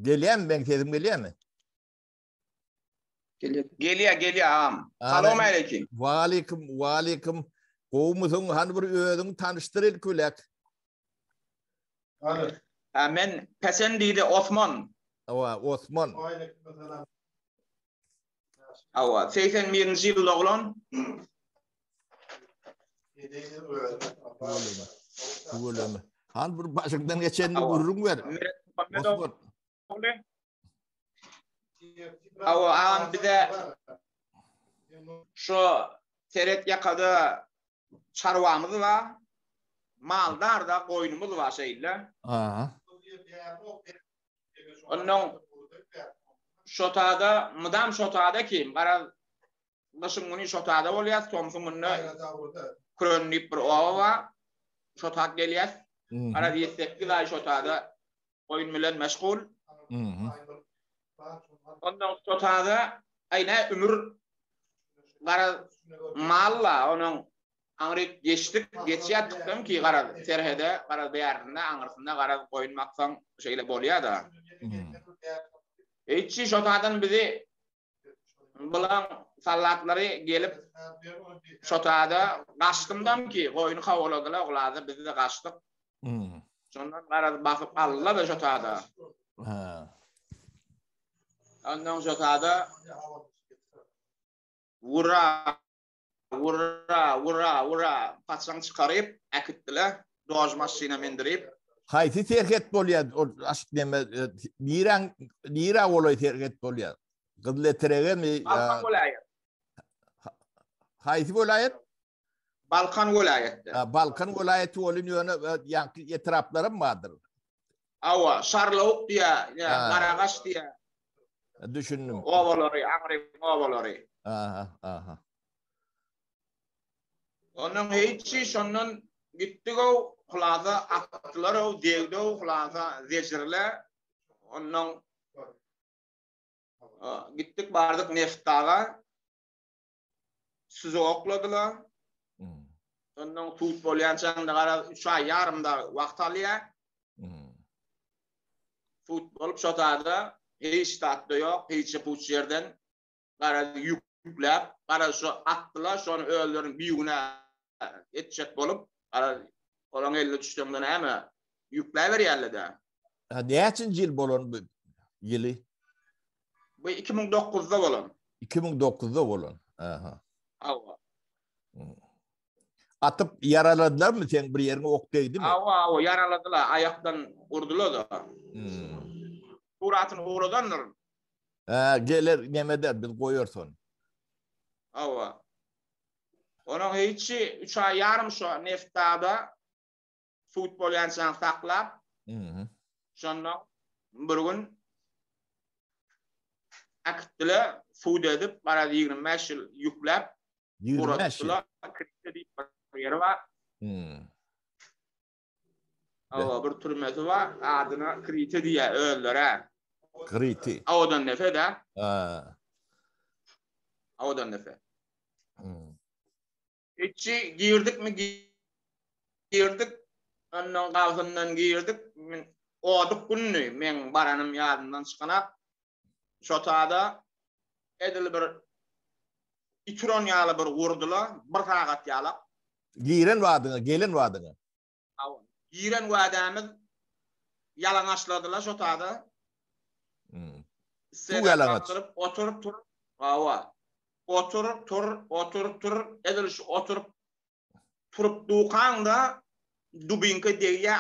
Geliyem ben kesim geliyem mi? Geliyor ağam. Salam aleyküm. Ve aleyküm. Kovumuzun han bir özün tanıştır el külek. Men pesen deydi Osman. Osman. Awa 81 yıl oğlan. Öyle mi? Han bir başından geçenini görürüm ver. Osman. Awa ağam bir de şu teret yakada çarvamız var. Maldar da koyunumuz var şeyle. Onun şotada, mıdam şotada kim? Kara başın bunu şotada oluyor. Tomsun bunu krönlük bir ova var. Şotak geliyor. Kara diyetsek gıday şotada koyun bilen meşgul. Ondan şotada ayna ömür kara malla onun Angrik geçiyattıktan ki kara terhede, kara değerinde, angırsında kara koyun maksan şeyle bolya da. Hiççi şotadan bizi bulan sallatları gelip şotada kaçtımdan ki koyunu kavuladılar, oğladı bizi de kaçtık. Sondan kara bakıp aldılar da şotada. Ondan şotada Vura patsan çıkarıp akıttılar. Doğaj maşina mendirip. Hayti terket bolya aşk deme nira olay terket bolya. Gıdleterege mi? Balkan vilayet. Hayti vilayet? Balkan vilayeti. Balkan vilayeti oluyor yankı etrafları mı vardır? Ava, Şarlavuk diye, Karagaş diye. Düşündüm. Ovaları, Angrik ovaları. Aha. Onun hiççi şonun gittik o kulaza attılar o devde o kulaza zecirle. Onun gittik bardık Neftaga. Sizi okladılar. Onun futbol yançanda kara 3 ay yarımda vakt alıyor. Futbol şotada hiç tatlı yok. Hiç yapıç yerden kara yüklep. Kara şu attılar. Şu an öldürün büyüğüne etçet bolup. Kara olan elle düştüğümden hemen yüklever yerle de. Ne için yıl bolon bu yılı? Bu 2009'da bolon. 2009'da bolon. Aha. Ava. Atıp yaraladılar mı sen bir yerine ok değdi mi? Ava yaraladılar. Ayaktan vurdular da. Suratını uğradanlar. Gelir nemeder biz koyuyorsun. Ava. Onun hiçi 3 ay yarım şu Neftada futbol yançan saklap. Sonra bir gün akıttılar, food edip, bana 25 yıl yüklep, 25 yıl? Krite deyip bir yeri var. Bir türmesi var, adına Krite diye öldüre. Krite. Odan nefe de. Odan nefe. Hiççi girdik mi girdik, onun kavsından girdik, oğduk günlü, men baranım yadından çıkanak, şotada edil bir İtron yalı bir vurdular, bir tağat yalak. Giren vadını, gelin vadını. Giren vadamız yalan açladılar şotada. Su yalan aç. Oturup tur. Oturup tur. Edil şu oturup turup duqanda dubinke diye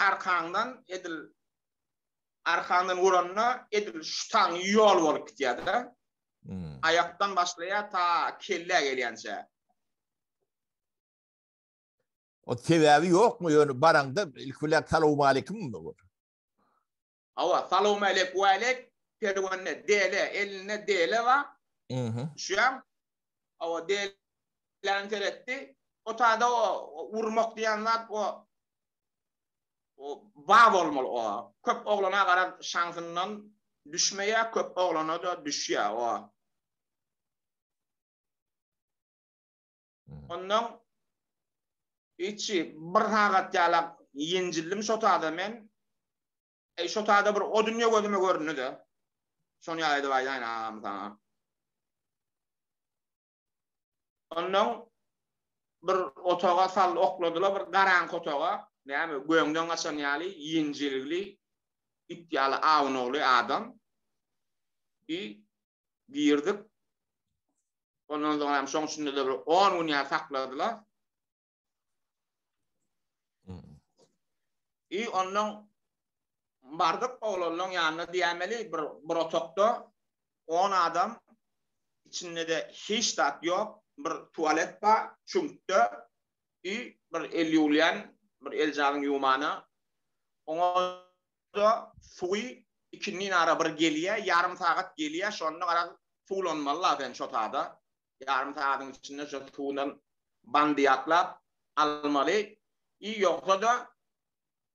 arkandan vuranına edil şutan yol olup gidiyordu. Ayaktan başlaya ta kelle geliyense. O sebebi yok mu yani baranda ilk selamun aleyküm mi var? Ava selamun aleyküm ve aleyk pervanne dele eline dele var. Şu an ava delen teretti. O tada o vurmak diyenler o bağ olmalı o. Köp oğlana kadar şansından düşmeye köp oğlana da düşüyor o. Ondan içi bir tağat yalak yencildim şotada men Şu taada bir o dünya gözüme görünüdü. Şonu ýaýdy baýdan sana. Ondan bir otağa sal okladylar, bir garanky otağa. Näme göňden gaçan ýaly, ýenjilikli, iddialy awnogly adam. Girdik. Ondan sonra hem son içinde de bir 10 gün ýa sakladylar. Ondan bardık oğlanın yanına diýmeli bir otokda 10 adam içinde de hiç tat yok, bir tuvalet var, çünkde bir el ýuwlayan, bir el jagyň ýumana. Oňa da suwy ikinin ara bir gelýär, yarım saat gelýär, şonda gara suwlanmalylar den şotada. Yarım saatyň içinde şu suwdan bandiyatlap almaly. Ýoksa da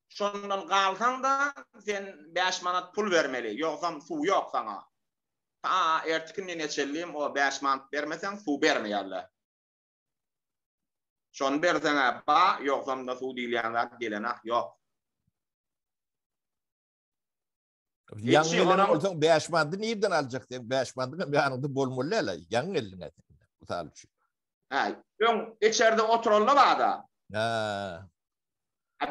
şondan galsaň da sen 5 manat pul bermeli. Ýoksa suw ýok sana. Ertikinde neçelim o 5 manat bermesen suw bermeýärler. Şonu berseňä ba, ýoksa da suw diýilýär gelenak ýok. Ýaňy elin bolsaň 5 manat nirden aljak sen 5 manat ýanynda bolmaly ela ýaňy eliňe. Misal üçin. Ýöň içeride oturallar bada. Ha.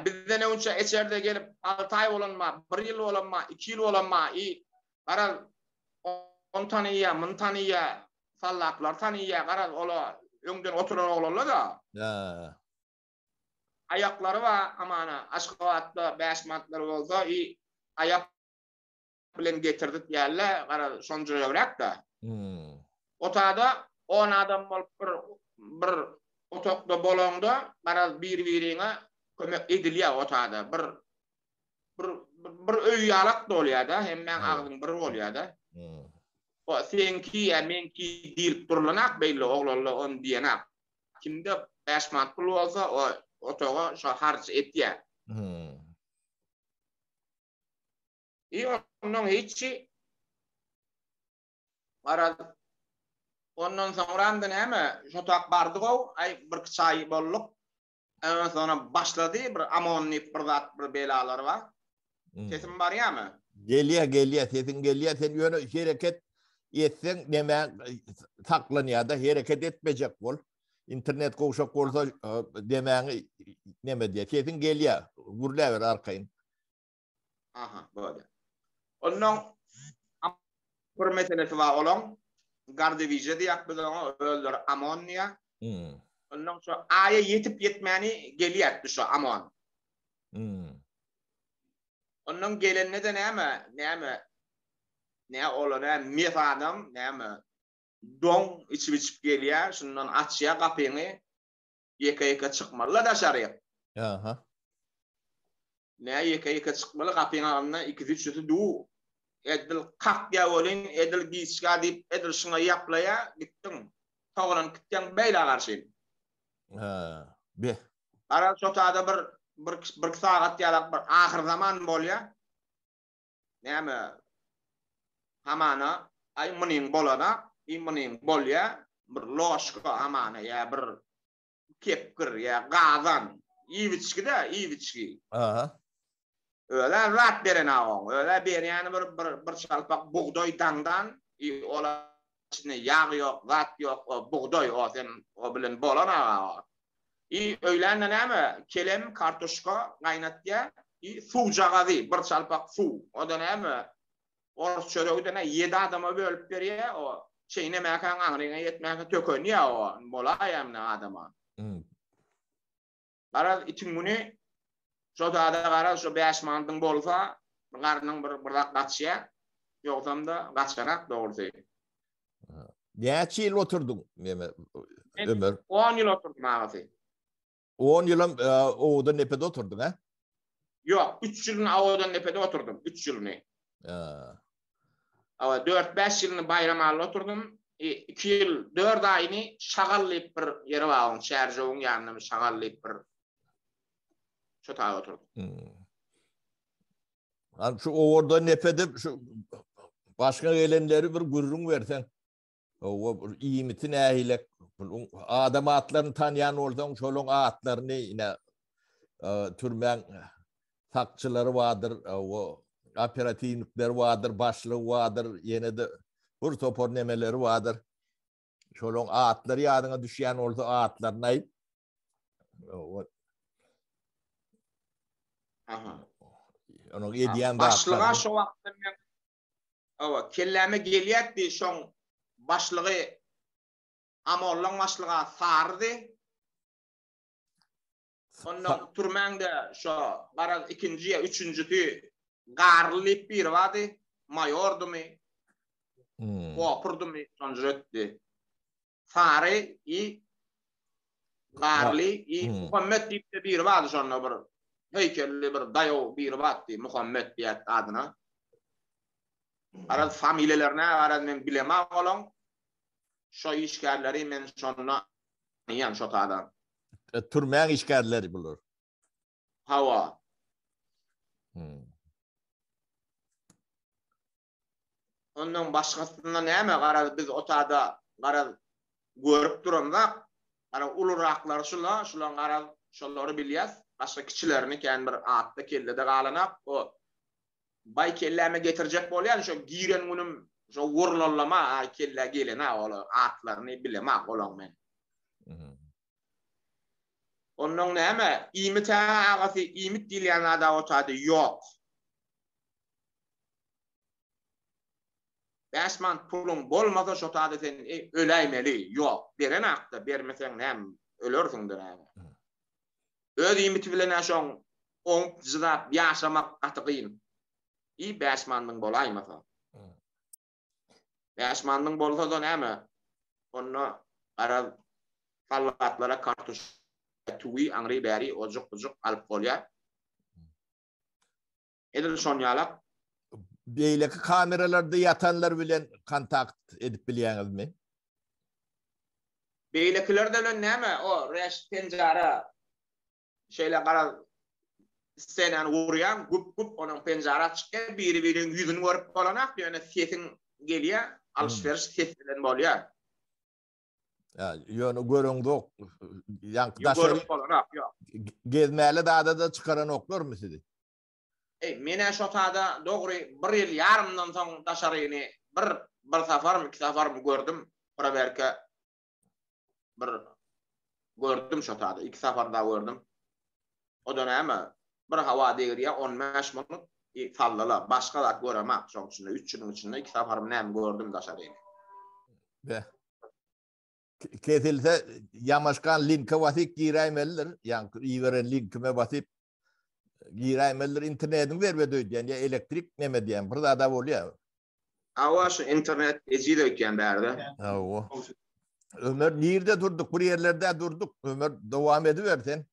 Bizden önce içeride gelip 6 ay bolanma, 1 ýyl bolanma, 2 ýyl bolanma, gara 10 tanyýa, 1000 tanyýa, sallaklar tanyýa, gara ola öňden oturan oglanlar da. Ha. Aýaklary var, amana aşgabatda 5 manatlar bolsa, aýak bilen getirdik ýaly, gara şonja ýöwrak da. Otada 10 adam bolup bir otokda bolanda, gara bir-biriňe kömek edilýär otada. Bir öý ýalak bolýar da, hemmen agdyň biri bolýar da. O senki, menki diýip durulanak beýle oglanlar on diýenak. Kimde 5 manat pul bolsa, o otaga şo harç etýär. Ondan hiççi ondan sonra näme şotak bardyk ay bir çay bolluk. Ondan sonra başlady bir amonnip bir zat bir belalar var. Sesim barýarmy? Gelýär, sesin gelýär, sen ýöne hereket etsen näme saklanýar da hereket etmejek bol. İnternet goşak bolsa demäňi näme diýär? Sesin gelýär, gurlaber arkaýyn. Aha, böyle. Ondan bir meselesi var olan Gardevije diýip bilen öldür amonnya. Ondan sonra aya yetip yetmeni gelýär şu amon. Ondan gelenne de näme olana mef adam näme don içip gelýär, şundan açýar gapyny ýeke çykmaly da şaryp. Aha. Ne ýeke çykmaly gapyny alna 2-3 du. Edil kakya bolin, edil giçga diýip, edil şuna ýaplaýa gitdim. Togran kitden beýle garşy. Be. Ara şotada bir saat ýalak bir ahir zaman bolýar. Näme? Hamana ay munin bolana, munin bolýar, bir loşka hamana ýa bir kepkir ýa gazan, ýiwiçki. Aha. Öyle rat beren ağam, öyle berýän bir çalpak buğday dangdan, ola içinde yağ yok, rat yok, o buğday o sen o bilen bolan ağam. Öýlen näme? Kelem kartoşka gaýnatýa, suw jagazy, bir çalpak suw. O da näme? Orus çöregine 7 adama bölüp berýär, o çeýne mäkan aňryňa ýetmäge tökenýär o, bolaýamna adama. Bara itin güni şotada gara şu 5 manatdyň bolsa, garnyň bir gaçýar, ýoksam da gaçanak dogry. Näçe ýyl oturdyň meme ömür? 10 ýyl oturdum agaty. 10 ýylym owda nepede oturdyň ha? Ýok, 3 ýylyny owda nepede oturdum, 3 ýylyny. 4-5 ýylyny bayramalla oturdum. 2 ýyl 4 aýyny şagallyp bir ýere bagyň, şäherjowyň ýanyna şagallyp bir şotağa oturdum. Şu orada nepede şu başka gelenleri bir gurrun versen. O iýmiti nähilek adam atlaryny tanýan bolsaň şolun atlaryny ine türmen sakçylary bardyr. O operativlikler vardır, başlığı vardır, yine de hır topor nemeleri vardır. Şolun ağıtları yadına düşen olsa ağıtlar nayıp. Onu ediyen başlığa şu vaqtda men kelleme gelýärdi şoň başlygy amollan başlyga sardy. Ondan türmäňde şo bara ikinji ya üçüncüsü garlyp bir wady mayordumy. Kopurdumy sonjretdi. Sary i garly i Muhammed diýip bir wady şonda bir heykelli bir dayo bir wady Muhammed diýip adyna. Ara familyalarına ara men bilemem olan şo işgärleri men şonna ýan şo adam. Türmäň işgärleri bulur. Hawa. Ondan başgasyndan näme gara biz otada gara görüp duranda gara uluraklar şular gara şolary bilýäs. Başga kiçilerini kän bir atda kellede galanap o bay kelleme getirjek bolýan şo giren günüm şo wurlallama kelle gelene ola atlaryny bilemem olan men. Ondan näme imit agasy imit diýen ada otady ýok. Bäsman pulun bolmasa şo otady sen öläýmeli ýok. Beren akda bermeseň näme ölersiňdir näme. Öz imiti bilen şoň oň jydap ýaşamak gatygyn. Bäsmandyň bolaýmasa. Bäsmandyň bolsa da näme? Onu ara fallatlara kartuş tuwi angry bäri ojuk alyp bolýar. Edil şonýalak Beýleki kameralarda yatanlar bilen kontakt edip bilýäňizmi? Beýlekilerde bilen näme? O reş penjara şeýle gara senen urýan gup onuň penjara çykýar, biri-biriniň ýüzüni görüp bolanak, ýöne sesin gelýär, alşveriş ses bilen bolýar. Ýöne görüňdok, ýankydaşary bolanak, ýok. Gezmäli dada da çıkaran oklarmy sizi? Mene şo tada dogry 1 ýyl ýarymdan soň daşaryny bir safarmy, iki safarmy gördüm. Bura berke bir gördüm şo tada, iki safarda gördüm. O da näme? Bir hawa degiriýär 15 minut sallala. Başga da göremem. Şoň üçin 3 ýylyň içinde iki safarmy näme gördüm daşaryny. Kesilse yamaşkan linke basyp giräýmelidir. Ýani iýeren linkime basyp giräýmelidir. Internetiň berbedi diýen, elektrik neme diýen bir zada bolýar. Awa şu internet ejide öýken bärde. Awa. Ömer nirde durduk? Bir yerlerde durduk. Ömer dowam edibersen.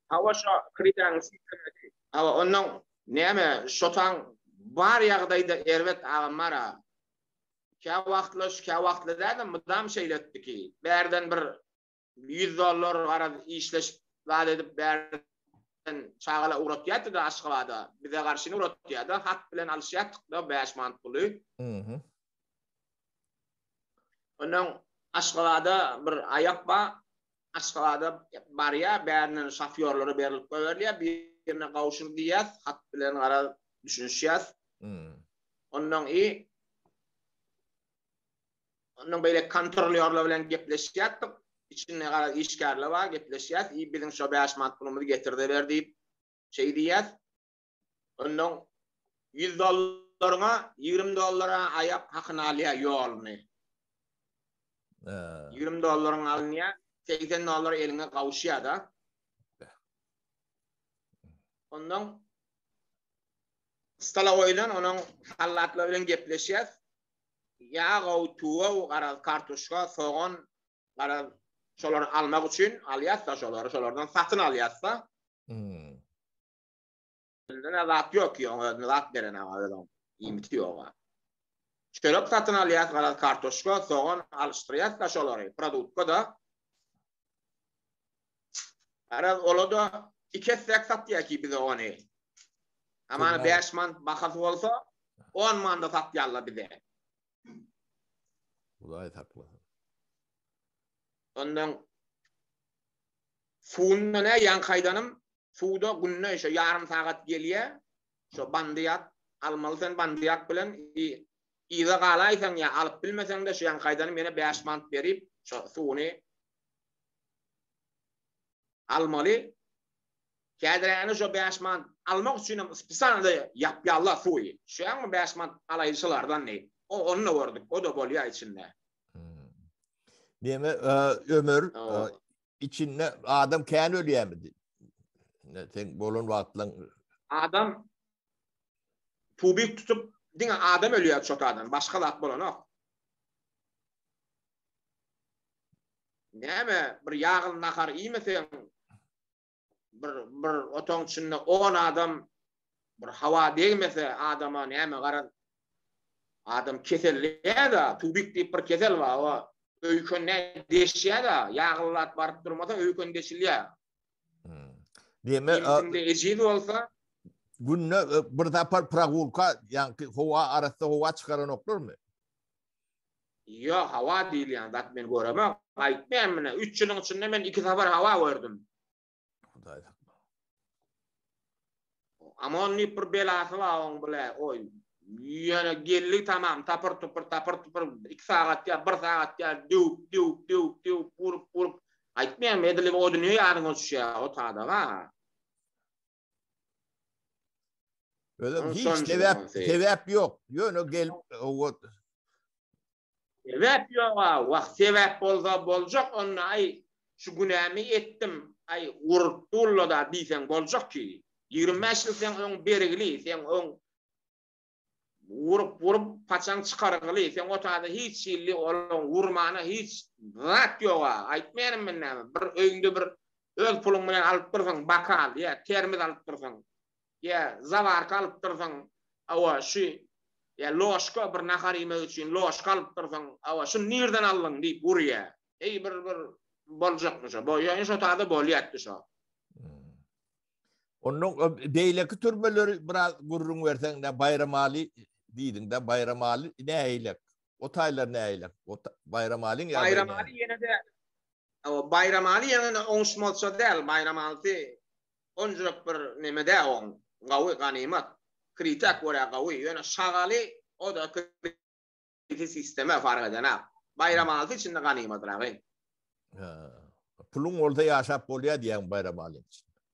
Awa şu kriten sistemi. Awa ondan näme şotan bar ýagdaýda erwet agamara. Ka wagtlarda da mudam şeýletdi ki, bärden bir $100 gara işleş wada edip bärden çagala uratýardy da Aşgabatda. Bize garşyny uratýardy, hat bilen alşýardyk da 5 manat puly. Ondan Aşgabatda bir ayak ba, Aşgabatda barya bärinin şofyorlary berilip goýarlar, birine gawşyr diýär, hat bilen gara düşünýär. Ondan Ondan böyle kontrolörler bilen gepleşýärdik. İçinde gara işgärler var, gepleşýär. Biziň şo 5 manat pulumuzy getirdi berdi. Şey diýär. Ondan $100 $20 ayak hakyny alýar ýolny. $20 alynýar, $80 eline gawşýar da. Ondan stala oýlan onuň hallatlar bilen gepleşýär. Ya gawtuwa gara kartuşka soğan gara şolary almak üçin alýarsa şolardan satyn alýarsa. Bunda zat ýok ýa, zat beren adam. Imiti ýok. Şolary satyn alýar gara kartuşka soğan alıştyrýarsa şolary produktka da. Ara olada 2 sek satýar ki bize ony. Ama 5 man bahasy bolsa 10 man da satýarlar bize. Gayet haklı. Ondan suwundan ýan kaýdanım, suwda günne şo yarım saat gelýär. Şo bandiyat almaly sen bandiyat bilen ýa galaysan ýa alyp bilmesen de şu ýan gaýdany mene 5 manat berip şo suwuny almaly. Kädiräni şo 5 manat almak üçin spesialda ýapýarlar suwy. Şu ýan 5 manat alaýçylardan ne? Onu gördük. O da bolýar içinde. Deme ömür içinde adam kän ölýärmi? Sen bolan wagtlaň Adam tubik tutup diňe adam ölýär çotadan. Başga zat bolanok. Näme bir ýagyn nakar iýmesen bir otoň içinde 10 adam bir hawa değmese adama näme garan adam keselliğe da tubik diýip bir kesel var o öýkünde deşýär da ýagyllat baryp durmasa öýkünde deşilýär. Deme ejid bolsa günne bir tapar pragulka ýa-ni howa arasynda howa çykaran oklarmy? Yo hawa diýil ýa dat men göremem. Aýtmam mene 3 ýylyň içinde men 2 tapar hawa gördüm. Hudaý sakla. Amon ni bir belasy bar oň bile oy. Ýene gelli tamam tapır tupur 2 saat ýa 1 saat ýa diw purup aýtmam edili o dünýä ýaryň olşýar o tada ha. Öyle hiç sebep yok. Yönü gel o sebep yok ha. Sebep bolsa boljak onu ay şu günämi etdim. Ay urtullo da diýsen boljak ki. 25 ýyl sen oň berigili, sen oň vurup paçaň çykargyly, sen o tada hiç ýyly olan vurmana hiç zat yok ha. Aýtmaýarym men näme. Bir öýünde bir öz puluň bilen alyp dursaň bakal ýa termiz alyp dursaň ýa zawarka alyp dursaň awa şu ýa loşka bir nahar ýemek üçin loşka alyp dursaň awa şu nirden aldyň diýip burýa. Bir boljakmy şo. Bu ýa şo tada bolýardy şo. Onun beýleki türmeleri biraz gurrun versen de Bayramali diýdiň de Bayramali näýlek? O taýlar näýlek? O Bayramaliň ýa Bayramali ýene de o Bayramali ýene de oňşmalça däl. Bayramali onjuruk bir nemede oň gawy ganimat kritik wara gawy ýene şagaly o da kritik sisteme fark eden. Bayramali içinde ganimat ragy. Pulun orada ýaşap bolýar diýen Bayramali.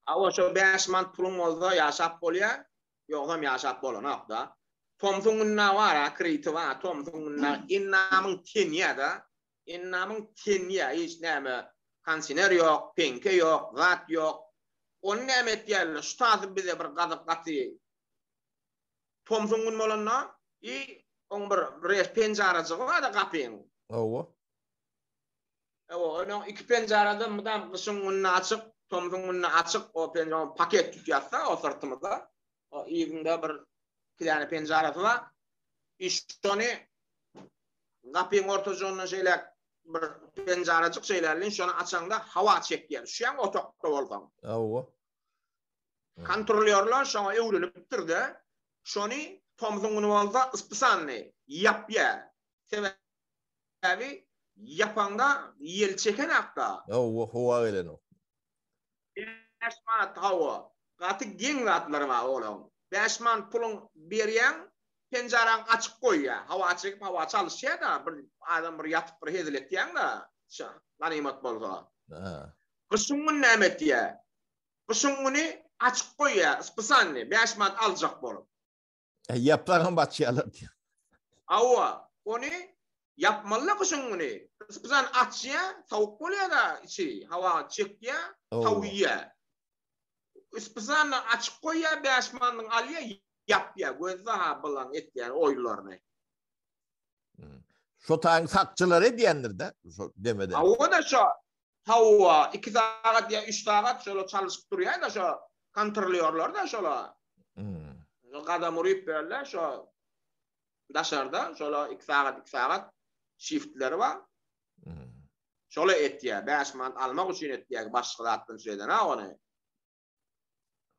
Awa şo 5 manat pulun bolsa ýaşap bolýar, ýogam ýaşap bolanok da. Tomsuňunna wara kriti wa tomsuňunna innamyň tenýä da. Innamyň tenýä hiç näme kansiner ýok, penke ýok, zat ýok. Onu näme etýärler? Şu tazy bize bir gazyp gaty. Tomsuňun bolanna on bir penjarajy var da gapyň. Owa. Onu 2 penjaradan mydam gysyngyny açyk, tomsuňuny açyk o penjara paket tutýarsa o sırtymyza. O ýiginde bir kilane penjarasy var. Şonu gapyň ortajogyna şeýle bir penjarajyk şeýlerle şonu açanda hawa çekýär. Şuň otokda bolsaň. Owa. Kontrolörler şoňa öwrenip durdy. Şonu tomsuňuny bolsa spesialny ýapýar. Sebebi yapanda yel çeken akta. Owa howa gelen o. 5 manat hawa. Gaty geň zatlar var oğlum. 5 manat pulun berýän penjaran açyk goýýar. Hawa çekip hawa çalyşýar da bir adam bir yatyp bir hezil etýän da. Ganimat bolsa. Gysyngyň näme etýär? Gysyngyny açyk goýýar. Spesialny 5 manat aljak bolup. Yaprağın batýarlar diýär. Awa onu yapmalı gysyngyny. Spesial açýar, tawuk bolýar da içi. Hawa çekýär, tawýar. Spesial açyk goýýar 5 manat alýar. Yapýar, gözde ha bilan etýär oýlaryny. Şo taň sakçylary diýendir de, şo demede. Awa da şo hawa 2 saat ýa 3 saat şolo çalyşyp durýar da şo kontrolörler da şola. Gadam uryp berler şo daşarda şola 2 saat shiftleri var. Şola etýär, 5 manat almak üçin etýär, başga zatdan şeyden ha ony.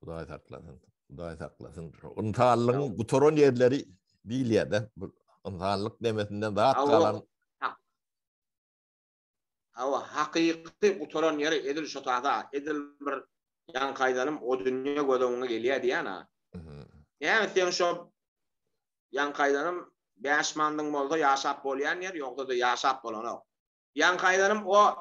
Hudaý saklasyn. Hudaý saklasyn. Ontalyň bu toron ýerleri diýilýär de. Ontalyk demesinden zat galan. Awa hakyky bu toron ýeri edil şotada, edil bir ýan gaýdanym o dünýä gödüňe gelýär diýän ha. Yani sen şu yan kaydanım 5 mandyň bolsa ýaşap bolýan ýer, ýoksa da ýaşap bolanok. Yan kaydanım o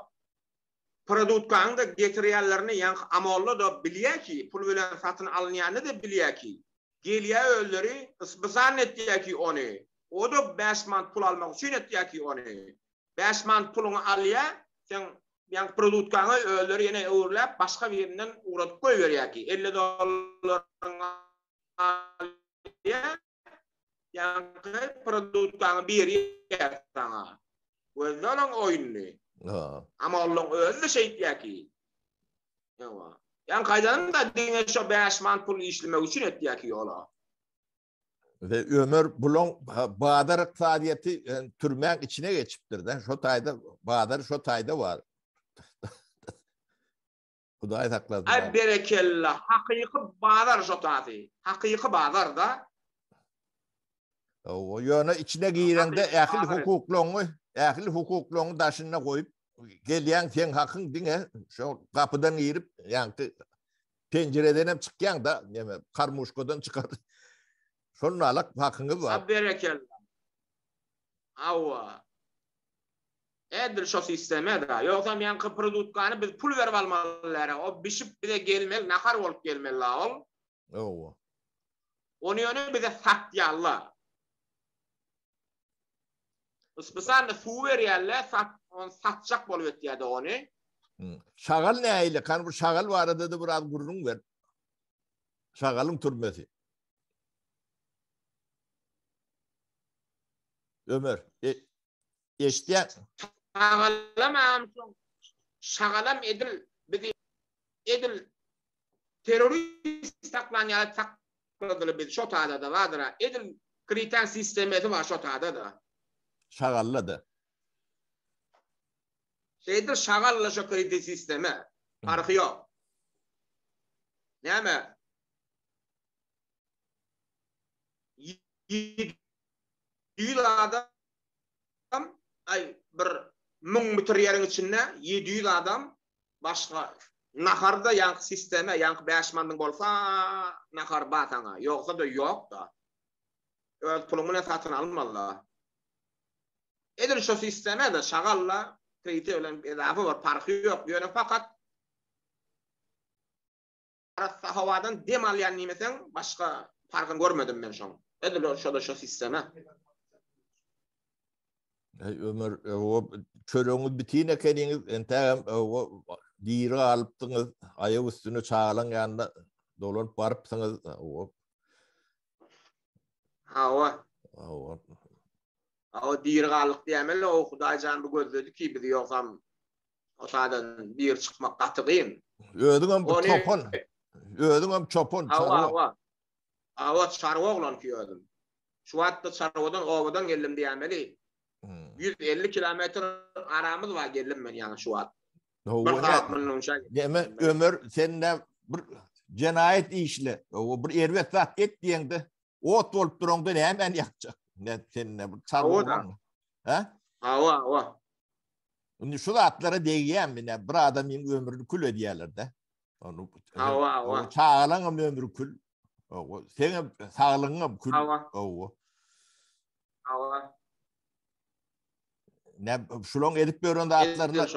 produktany da getirýärlerini yan amolly da bilýär ki, pul bilen satyn alynýany da bilýär ki. Gelýär öldüri isbizan etdiýär ki ony. O da 5 man pul almak üçin etdiýär ki ony. 5 man puluny alýar, sen yan produktany öldüri ýene öwürläp başga birinden uğratyp goýberýär ki $50 alýar. Yan produktany berýär sana. Özüň oýuny. Ama özü şeytýär ki. Ýa. Yan kaydanım da diňe şu 5 man pul işlemek üçin etdiýär ki ola. Ve Ömer bulon Badar iqtisadiyeti türmek içine geçipdir de. Şu tayda Badar şu tayda var. Hudaý sakladı. Ay berekellah. Hakyky Badar şu taýda. Hakyky Badar da. O ýöne içine giýrende ähli hukukluğunu daşyna goýup gelýän sen hakyň diňe şu kapıdan girip ýanky pencereden hem çykýan da neme karmuşkodan çykar. Şonu alak hakyňyz bar. Berekellah. Awa. Edil şu sisteme da. Ýoksa ýanky produktany biz pul berip almalary. O bişip bile gelmeli, nakar bolup gelmeli ol. Owa. Onu ýöne bize satýarlar. Isbısan da su verýärler, satjak bolup etýärdi ony. Şagal näýle? Kan bu şagal barada da biraz gurrun ver. Şagalyň türmesi. Ömer, eşdiýär. Şagalam edil terörist taklanýar takladylar biz şo taýda da bardyr. Edil kriten sistemeti var şo taýda da. Şagalladı. Şeydir şagalla şu kriten sistemi. Farkı yok. Näme? Ýüz adam bir 1000 metre ýeriň içinde 700 adam başga naharda ýanky sisteme, ýanky 5 mandyň bolsa nahar batana, ýoksa da ýok da. Öz puluny satyn almalar. Edir şu sisteme de şagalla kredi bilen edafy var, farkı ýok. Ýöne fakat arasa hawadan dem alýan nimeseň başga farkyny görmedim men şoň. Edir şu sisteme. Ömer, o çöröňiz bitine keliňiz, entäm o diýri alypdyňyz, aýagy üstüne çağalan ýanynda dolanyp barypsyňyz, o. Hawa. O. O diýri galyk diýmeli, o Hudaý jandy gözledi ki, biz ýoksam o taýdan bir çykmak gatygyn. Özüňem çopon. Özüňem çopon. Hawa çarwa oglan ki özüm. Şu wagtda çarwadan owadan geldim diýmeli. 150 kilometre aramız var geldim men ýa-ni şu wagt. Näme Ömer sende bir jenayet işle. O bir erwet zat et diýende, ot bolup duranda nämen ýakjak. Ne sende bir çarwa. Ha? Hawa. Onu şu atlara değýän mine bir adamyň ömrüni kül edýärler de. Onu hawa. Çağalaň ömrü kül. O seň saglygyň kül. Hawa. Ne şulon edip berende atlarlar.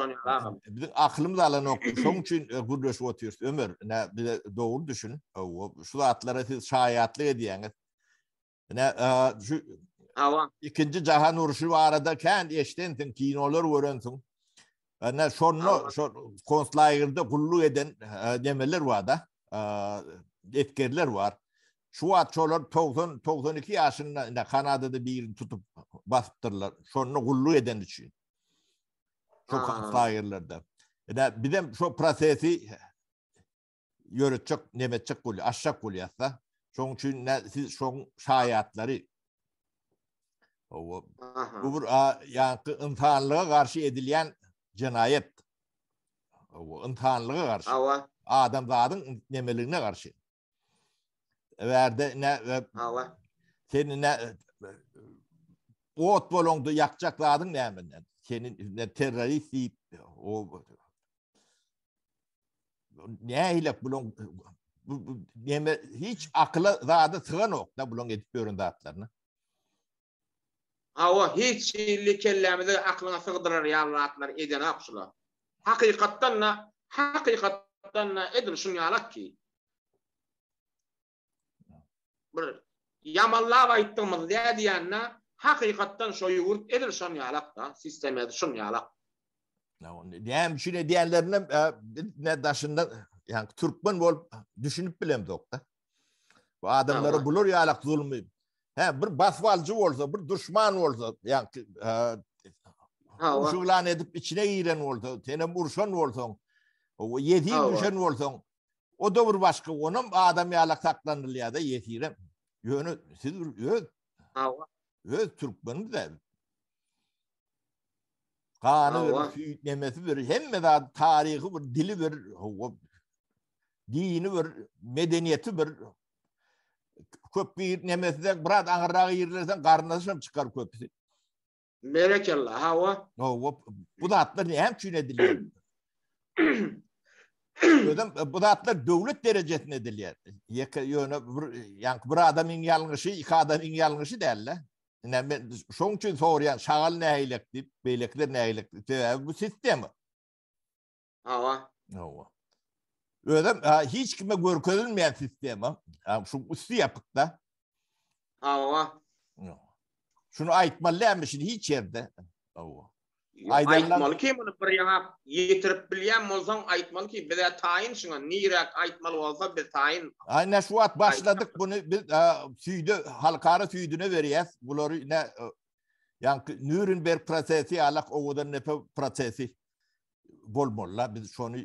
Bizim aklımız alan ok. Şoň üçin gurleşip oturýar. Ömer, ne bir dogry düşün. O şu atlara siz şaýatlyk edýäňiz. Ne şu ikinci jahan uruşy barada kendi eşdensin, kinolar görensin. Ne şonu konslaýyrda gulluk eden demeler var da. Etkerler var. Şu atçolar 92 ýaşynda Kanadada birini tutup basypdyrlar. Şonu gulluk eden üçin. Şu konslaýyrlarda. Bizim şu prosesi yöretjek, nemetjek bolýar, aşjak bolýarsa, şoň üçin siz şoň şaýatlary bu bir ýanky insanlyga garşy edilýän jenayet. O insanlyga garşy. Adamzadyň nemeligine garşy. Werde ne seni ne ot bolondu ýakjakladyň nämen? Senin ne terörist o näýle bulon hiç akla zada sığan ok da bulun edip görün zatlarını. Hawa hiç illi kellemede aklına sığdırar ýallatlar eden akşula. Hakykatdan edil şunu ýalak ki. Bir yamallap aýtdymyz diýýänne hakykatdan şo ýurt edil şunu ýalak da sistemde şunu ýalak. Hem şunu diýenlerine ne daşından yani Türkmen bolup düşünüp bilemdik da. Bu adamları bulur ýalak zulmy. Bir basvalcı bolsa, bir düşman bolsa, yani uşulan edip içine giren bolsa, tenem urşan bolsa, o yediğin düşen bolsa, o da bir başka onun adam ýalak saklanylýar da yetirem. Yönü siz öz Türkmen de. Kanı bir, nemesi bir, hemme de tarihi bir, dili bir, dini bir, medeniyeti bir, köp bir nemeside biraz ağırrağı yerlersen karnına çıkar köpüsü. Berekallah hawa. Bu da atlar hem çün ediliyor. Bu da atlar devlet derecesine ediliyor. Yani bir adamın yanlışı, iki adamın yanlışı derler. Yani şoň üçin soruyan şagal näýlekdi, beýlekler näýlekdi. Bu sistemi. Hawa. Ödem hiç kime görkezilmeyen sistemi. Şu üstü yapıkta. Hawa. Şunu aýtmalymışyň hiç yerde. Aýtmaly ki muny bir ýa ýetirip bilýän bolsaň aýtmaly ki bize taýin şuna nirek aýtmaly bolsa bir taýin. Aynen şu at başladık bunu biz süýde halkara süýdüne berýäs. Bulary ne yani Nürnberg prosesi alak owadan nepe prosesi bolmaly. Biz şonu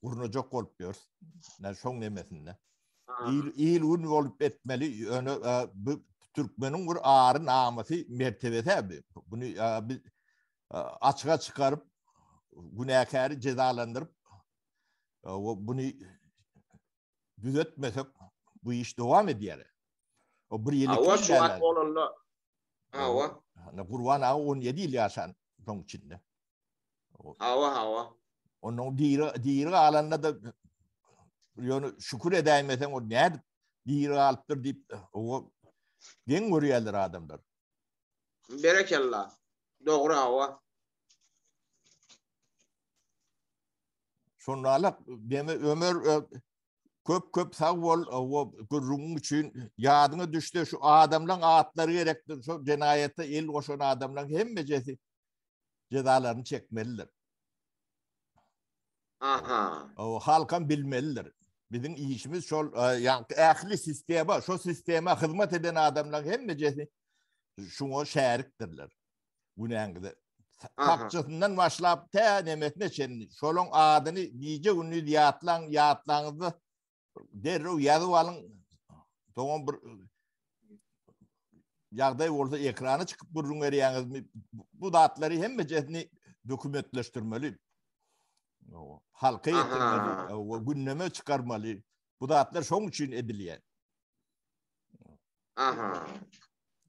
urnajak bolup ýörüs. Ne şoň nemesinde. İl un bolup etmeli. Bu Türkmeniň bir ağır namasy mertebesi abi. Bunu biz açığa çıkarıp günahkarı cezalandırıp bunu düzeltmesek bu iş devam ediyor. O bir yıllık Hawa şu an bolunlu. Hawa. Kurban ağa 17 yıl yaşan onun içinde. Hawa. Onun diri alanına da yani şükür edemesen o ne diri alıptır deyip o gen görüyorlar adamlar. Berekallah. Doğru hawa. Şonalak deme ömür köp sağ bol o gurrun üçin ýadyna düşdi şu adamlaryň atlary gerekdir. Şu cenayette el goşan adamlaryň hemmejesi cezalaryny çekmeliler. Aha. O halkan bilmeliler. Bizim işimiz şol ýa ähli sistema, şu sistema hyzmat eden adamlaryň hemmejesi şuňa şärikdirler. Bu näňde takçısından başlap te nemetine çenli. Şolun adyny diýje ünlü ýatlaňyzy derrew ýazyp alın. Toňam bir ýagdaý bolsa ekrana çykyp durun berýäňiz. Bu datlary hemmejesini dokumentleşdirmeli. Halka ýetirmeli, günneme çıkarmaly. Bu datlar şoň üçin edilýär. Aha.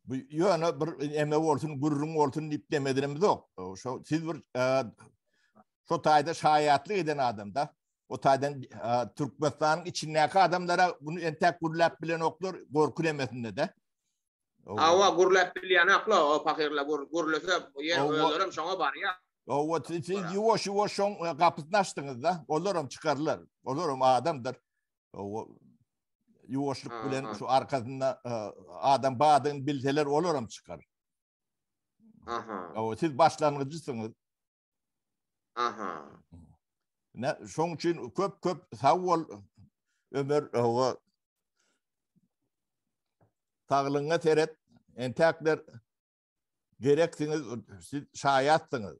Bu ýöne bir eme bolsun, gurrun bolsun diýip demedilerimiz yok. Şo siz bir şo taýda şaýatlyk eden adamda, o taýdan Türkmenistanyň içindäki adamlara bunu entek gurlap bilen oklar gorkun emesinde de. Hawa gurlap bilýän akla o pakirler gurlasa ýerlerim şoňa barýar. O siz ýuwaş şoň gapysyny açdyňyz da, olaram çıkarlar. Olaram adamdır. O yuvaşlık bilen şu arkasında adam bağdığını bilseler olurum çıkar. Aha. O siz başlangıcısınız. Aha. Ne şoň üçin köp sağ bol ömür o taglyňa teret entekler gereksiniz siz şaýatsyňız.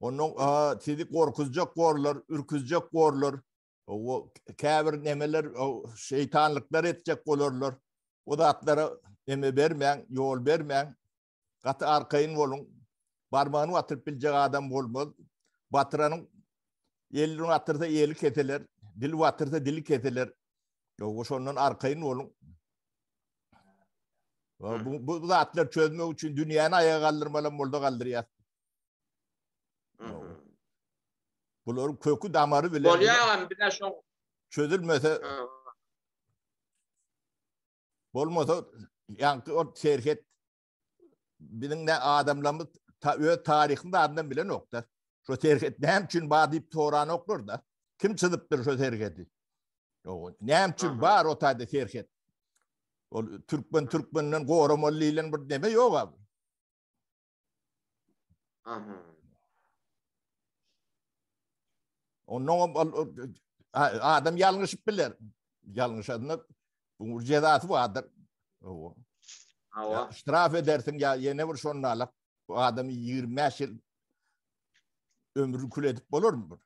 Onun sizi korkuzjak gorlar, ürküzjak gorlar. O käbir nemeler o şeytanlıklar etjek bolarlar. O da atlara eme bermeň, ýol bermeň. Gaty arkaýyn bolun. Barmağını atyp biljek adam bolmaz. Batyranyň elini atyrsa eli keteler, dili atyrsa dili keteler. O şondan arkaýyn bolun. Bu da atlar çözmek üçin dünýäni ayağa kaldırmalan bolda kaldyrýar. Bular kökü damarı bile. Bolýan bir de şoň çözülmese Bolmasa yankı o serket bizim ne adamlarımız tarihinde adından bile nokta. Şu serket ne için badip toran okur da kim çızıptır şu serketi? Ne için var o tayda serket? O Türkmen'in Goromolli'yle bir deme yok abi. Onun adam yanlış bilir. Yanlış adına bu cezası vardır. İstiraf edersin ya yine bir şonun alak. Bu adamı 25 yıl ömrünü kul edip olur mu?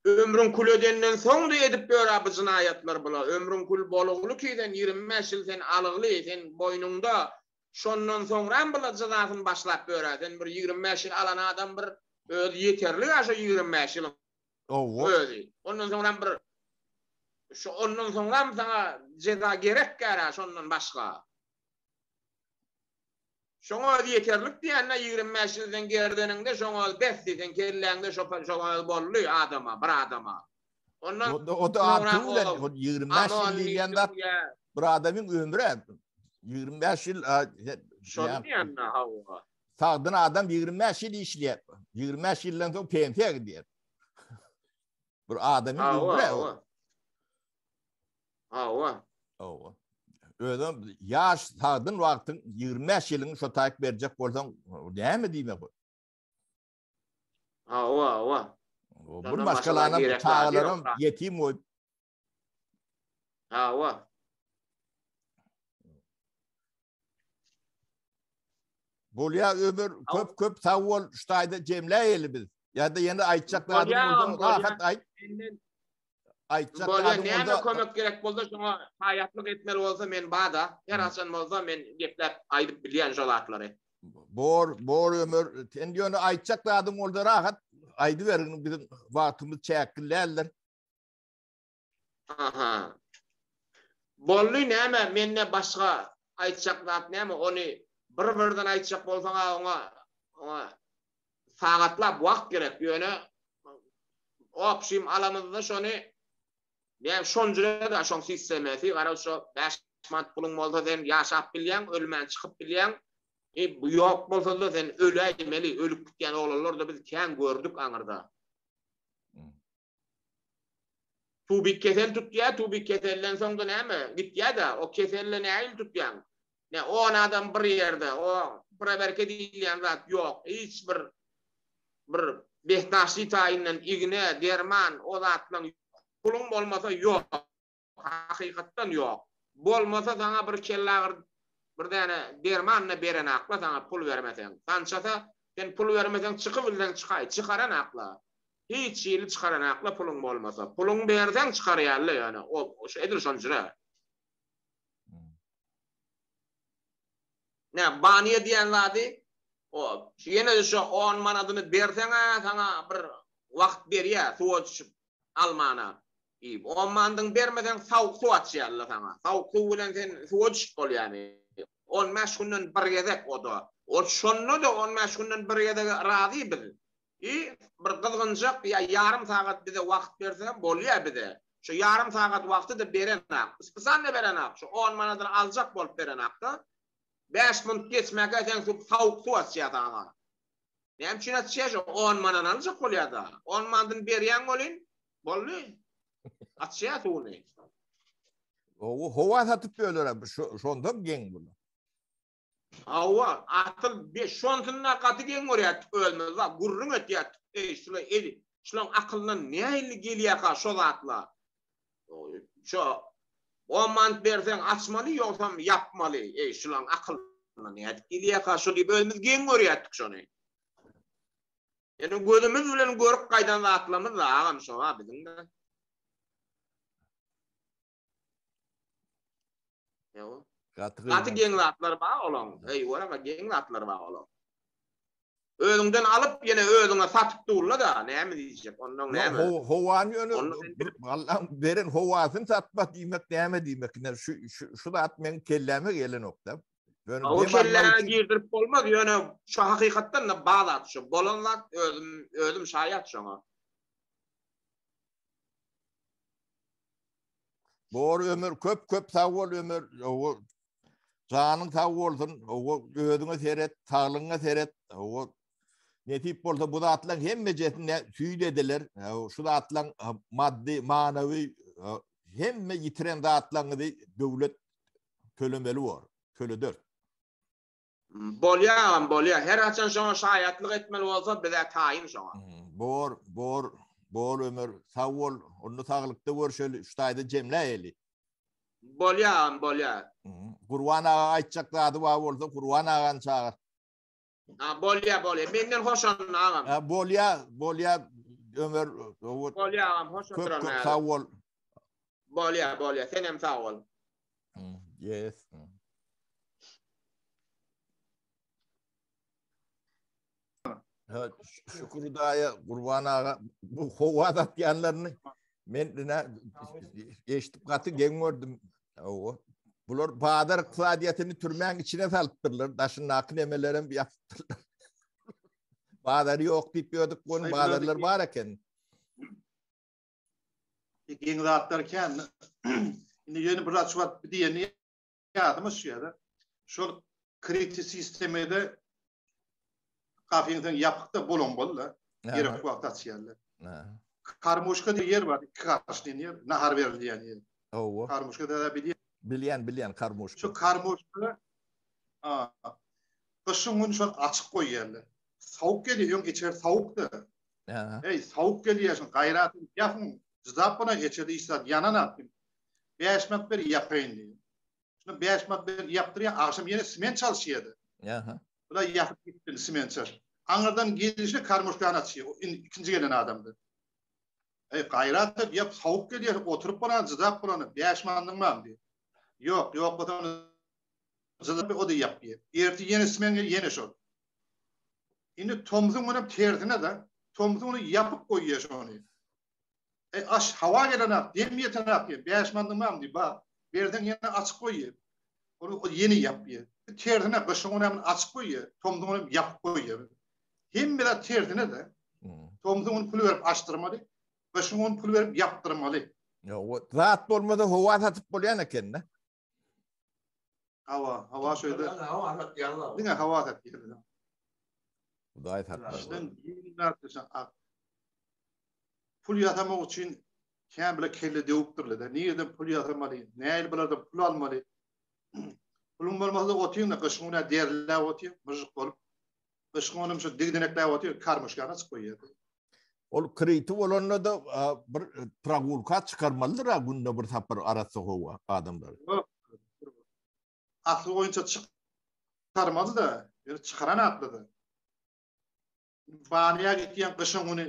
Ömrün kul edenden soň da edip böra bu cinayetler bula. Ömrün kul bolugly kiden 25 yıl sen alıgly, sen boynunda şondan soňra bula cezasyny başlap böra. Sen bir 25 yıl alan adam bir öz yeterli aşa 25 yıl. Özi. Ondan soňra bir ondan soňra sana ceza gerek gara şondan başga. Şoňa yeterlik diýende 25 ýyldan gerdeninde şoňa desden kelläňde şoňa bolly adama, bir adama. Ondan o da artı 25 yıl diýende bir adamın ömrü 25 yıl şoňa hawa. Sağdın adam 25 yıl işleyip 25 yıldan soň pensiýa gidiyor. Bir adamın ömrü. Hawa. Ödüm yaş sağdın wagtyň 25 ýylyň şo taýyp berjek bolsaň näme diýmek bu? Hawa. Bir başgalarına çağlarım yetim oýup. Hawa. Bolýa ömür köp sawol ştaýda jemläýeli biz. Ýa-da ýene aýtjaklar rahat aýt. Bolýa näme kömek gerek bolsa şoňa haýatlyk etmeli bolsa men bada, her haçan bolsa men gepläp aýdyp bilýän jogatlary. Bor ömür sen ýöne aýtjaklar bolsa rahat aýdy berin bizim wagtymyz çäkillerler. Bolly näme menne başga aýtjaklar näme ony bir-birden aýtjak bolsaň oňa sagatlap wagt gerek ýöne opşym alamyzda şony näme şonjure da şoň sistemeti gara şo 5 manat pulun bolsa sen ýaşap bilýän, ölmän çykyp bilýän, bu ýok bolsa da sen öläýmeli, ölüp gitýän oglanlar da biz kän gördük aňyrda. Tubik kesel tutýar, tubik kesellen soňda näme? Gitýär da, o keselle näil tutýan. Ne o adam bir ýerde, o preberke diýilýän zat ýok. Hiç bir behtaşy taýynyň igne, derman, o zatlaryň pulun bolmasa ýok. Hakykatdan ýok. Bolmasa sana bir kellägir bir däne dermanny beren akla sana pul bermeseň. Sançata sen pul bermeseň çykyp bilden çykaý, çykaran akla. Hiç ýyly çykaran akla pulun bolmasa. Pulun berseň çykarýarly ýani. O şu edir şonjura. Ne baniye diýen zady o ýene şu 10 manadyny berseň sana bir wagt berýär, suwatçy almana. 10 mandyň bermeden sawuk suw atýarlar sana. Sawuk suw bilen sen suwatçy bolýany. 15 günden bir gezek o da. O şonno da 15 günden bir gezek razy bil. Bir kızgınjak ya yarım saat bize wagt bersen bolýar bize. Şu yarım saat wagty da beren ak. Ispysan ne beren ak? Şu 10 manadan aljak bolup beren akda. 5 minut geçmäge sen sawuk suw atýar sana. Näme üçin atýar? 10 manadan aljak bolýar da. 10 mandan berýän bolyn, bolly. Atýar suwny. O howa satyp böler şonda geň bunu. Hawa atyl 5 şontyna gaty geň görýär ölmez wa gurrun etýär. Şular eli. Şular akyldan näýli gelýär ka şo zatlar. Şo o man bersen açmaly ýoksam yapmaly. Şular akyldan näýli gelýär ka şo diýip ölmez geň görýärdik şonu. Ýani gözümüz bilen görüp gaýdan zatlarymyz da agam şo ha bizim de. Ýa. Gaty geňlatlar bar olan. Wara geňlatlar bar olan. Özüňden alyp ýene özüňe satyp durlar da, näme diýjek? Ondan näme? Howany ýöne Allah beren howasyny satmak diýmek näme diýmek? Şu da at men kelleme gelen nokta. O kelleme girdirip bolmaz ýöne şu hakykatdan da bağlat şu. Bolanlar özüm şaýat şoňa. Bor ömür köp sağ ol ömür. O canın sağ olsun. O gözüne seyret, sağlığına seyret. O netip bolsa bu da atlan hemme jetine süydediler. Şu da atlan maddi, manevi hemme yitiren de atlanı devlet kölemeli var. Köledir. Bolya. Her açan şoňa şaýatlyk etmeli bolsa bize taýin şoňa. Bor ömür sağ ol. Onu sağlıkta görüşeli. Şu taýda jemle eli. Bolya. Kurwan ağa aýtjak zady var bolsa Kurwan ağan çağır. Bolya. Menden hoşan ağam. Bolya ömür. Bolya ağam hoş oturan. Köp sağ ol. Bolya. Sen hem sağ ol. Yes. Şükür daya Kurban ağa bu hovadat yanlarını men eşitip katı gen gördüm. Bular Badar iqtisadiyetini türmen içine salıptırlar. Daşın akın emelerin bir yaptırlar. Badarı yok deyip gördük bunu Badarlar var eken. Gen zatlarken indi yeni bir açvat bir diye yadımız şu ya da şu kritik sistemede kafiyetin yapıkta bolon bolla gerek vakt açıyarlar. Karmoşka diye yer var. İki karşılayan yer. Nahar verildiğin yer. Karmoşka'da da Bilyen karmoşka. Şu karmoşka kışın gün şu açık koyuyorlar. Soğuk geliyor. İçeri soğuk da. Soğuk geliyor. Gayratın yapın. Zıdapına geçirdi işte yanan atayım. 5 metre yapayım diyor. Şimdi 5 metre yaptırıyor. Akşam yine simen çalışıyordu. Bu da yapıp gitti simen çalışıyor. Ankara'dan gelişi karmoşkan açıyor. İkinci gelen adamdı. Gayrat yap soğuk geliyor. Oturup bana zıdap bana 5 mandın diyor. Yok bakalım zıdap o da yapıyor. Erti yine simen yine şu. Şimdi Tomzun bunu terdine de Tomzun bunu yapıp koyuyor şu onu. Aş hava gelen at, demiyeten yapıyor. 5 mandın diyor. Bak, birden yine açık koyuyor. Onu yeni yapıyor. Terdine kışın onu hemen açık koyuyor. Tomzun onu yapıp koyuyor. Hem bir terdine de Tomzun onu pul verip açtırmalı. Kışın onu pul verip yaptırmalı. Zat olmadı hava satıp bolayan eken ne? Hava şöyle. Hava atat yanlar. Yine hava atat geldi. Bu da ayet İşte pul yatamak için kendi bile kelle deyuptırlı da. Niye pul yatamalı? Neyle bile de pul almalı? Pulun olmazsa otuyor da kışın ona derle otuyor. Mızık olup. Kışın onun şu digdenekle otuyor. Karmışkana çıkıyor. Ol kriti olanla da bir tragulka çıkarmalıdır ha günde bir tapır arası hova adamlar. Aklı oyunca çıkarmadı da. Çıkaran atladı. Baniye gittiyen kışın onu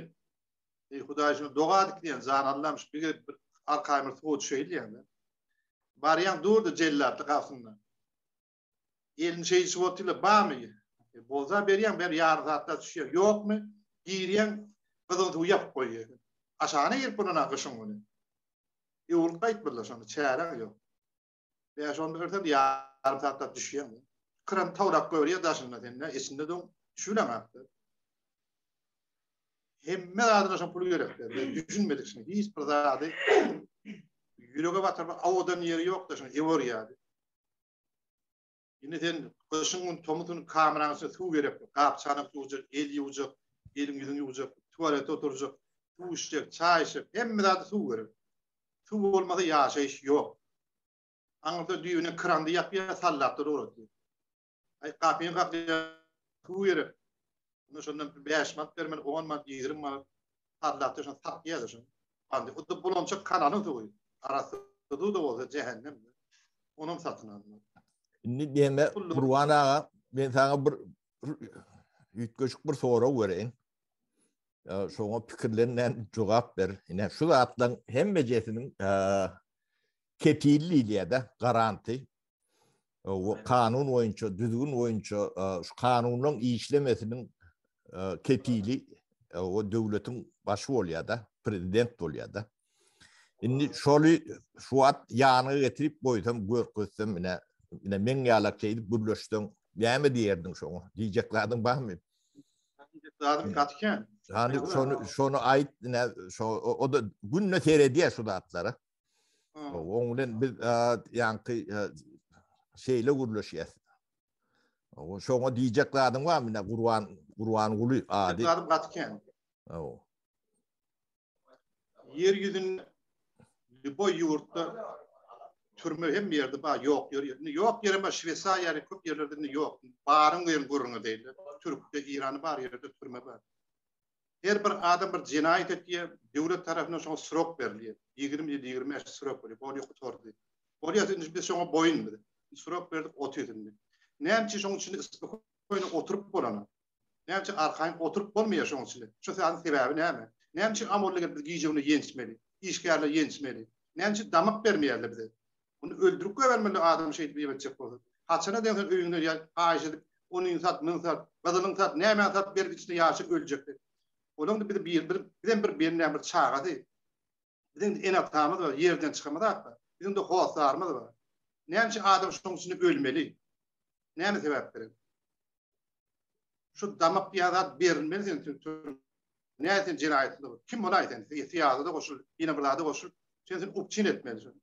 Hudayşın doğadık diyen zan Allah'mış bir Alzheimer soğut şeydi yani. Bariyan durdu cellatlı kafasından. Elin şeyi sıvotuyla bağ mı? Bolza beriyen bir yarın saatte düşüyor. Yok mu? Giriyen kızıltığı yapıp koyuyor. Aşağına girip bunun akışın onu. Yoluk kayıtmırlar sonra. Çeyren yok. Ve şu anda örtüp yarın saatte düşüyor. Kıran tavrak koyuyor daşınla seninle. İçinde de şöyle mi yaptı? Hemme adına şan pulu görekler. Düşünmedik şimdi. Hiç pırdadı. Yüreğe batırma. Avadan yeri yok da şimdi. Evor yani. Yine sen kışın tomutun kameransı tuğ gerek. Kap çanak tuğacak. El yiyecek. Elin yüzünü yiyecek. Tuvalete oturacak. Tuğ içecek. Çay içecek. Hemme adı tuğ gerek. Tuğ olmadı yaşayış yok. Anında düğünün kırandı yapıyor. Sallattır orada. Kapıyı kapıya tuğ gerek. Şundan 5 mat vermen 10 mat 20 mat sallattır şun tak yer şun. Andi o da bulonçak kananı tuğuyor. Arası da olsa cehennem. Onun satın alma. Ni deme Kurban ağa ben sana bir yütküçük bir soru vereyim. Şoňa pikirlerinden cevap ber. Yine şu zatlan hem mejesinin kepilliğiyle de garanti o kanun oyuncu, düzgün oyuncu şu kanunun işlemesinin kepili o devletin başı oluyor da prezident oluyor da. Şimdi şu at yanı getirip koysam görközsem yine men yalak şeydi birleştin. Yeme diyerdin şonu. Diyeceklerden bahmi. Diyeceklerden katken. Yani şonu ait yine o da günle seyrediyor şu da atları. Onun biz yankı şeyle guruluşuyuz. O şoňa diýjek zadyň barmy? Gurwan guly ady. Zadyň gatken. Yer yüzünde boy yurtta türme hem yerde ba yok yer. Yok yere ba Şveýçarýa köp yerlerde yok. Barın ýer gurunu diýler. Türkde İran'ı bar yerde türme bar. Her bir adam bir cinayet etdiği devlet tarafından şoňa sürok berilýär. 20-25 sürok berilýär. Bolu oturdy. Bolu ýetmiş biz şoňa boyun berdi. Sürok berdik 30 ýyldy. Näçe şoň içinde ispokoýna oturup bolan. Näçe arkaň oturup bolmaýar şoň içinde. Şu sany sebebi näme? Näçe amorlygy biz giýjegini ýençmeli, işgärle ýençmeli. Näçe damak bermeýärler bize. Onu öldürüp goýbermeli adam şey diýip boldy. Haçana diýen öýüňde ýa aýjydyk, onu sat, mın sat, bazylyň sat, näme sat berip içinde ýaşyp öljekdir. Onun da bir çağadı. Bizim en atamız var, yerden çıkamaz hatta. Bizim de hoğuzlarımız var. Neymiş adam şunun içinde ölmeli? Neymiş sebepleri? Şu damak bir adat verilmeli. Neymiş cinayetinde var? Kim buna ait? Siyasada da koşul, yine burada koşul. Sen upçin etmelisin.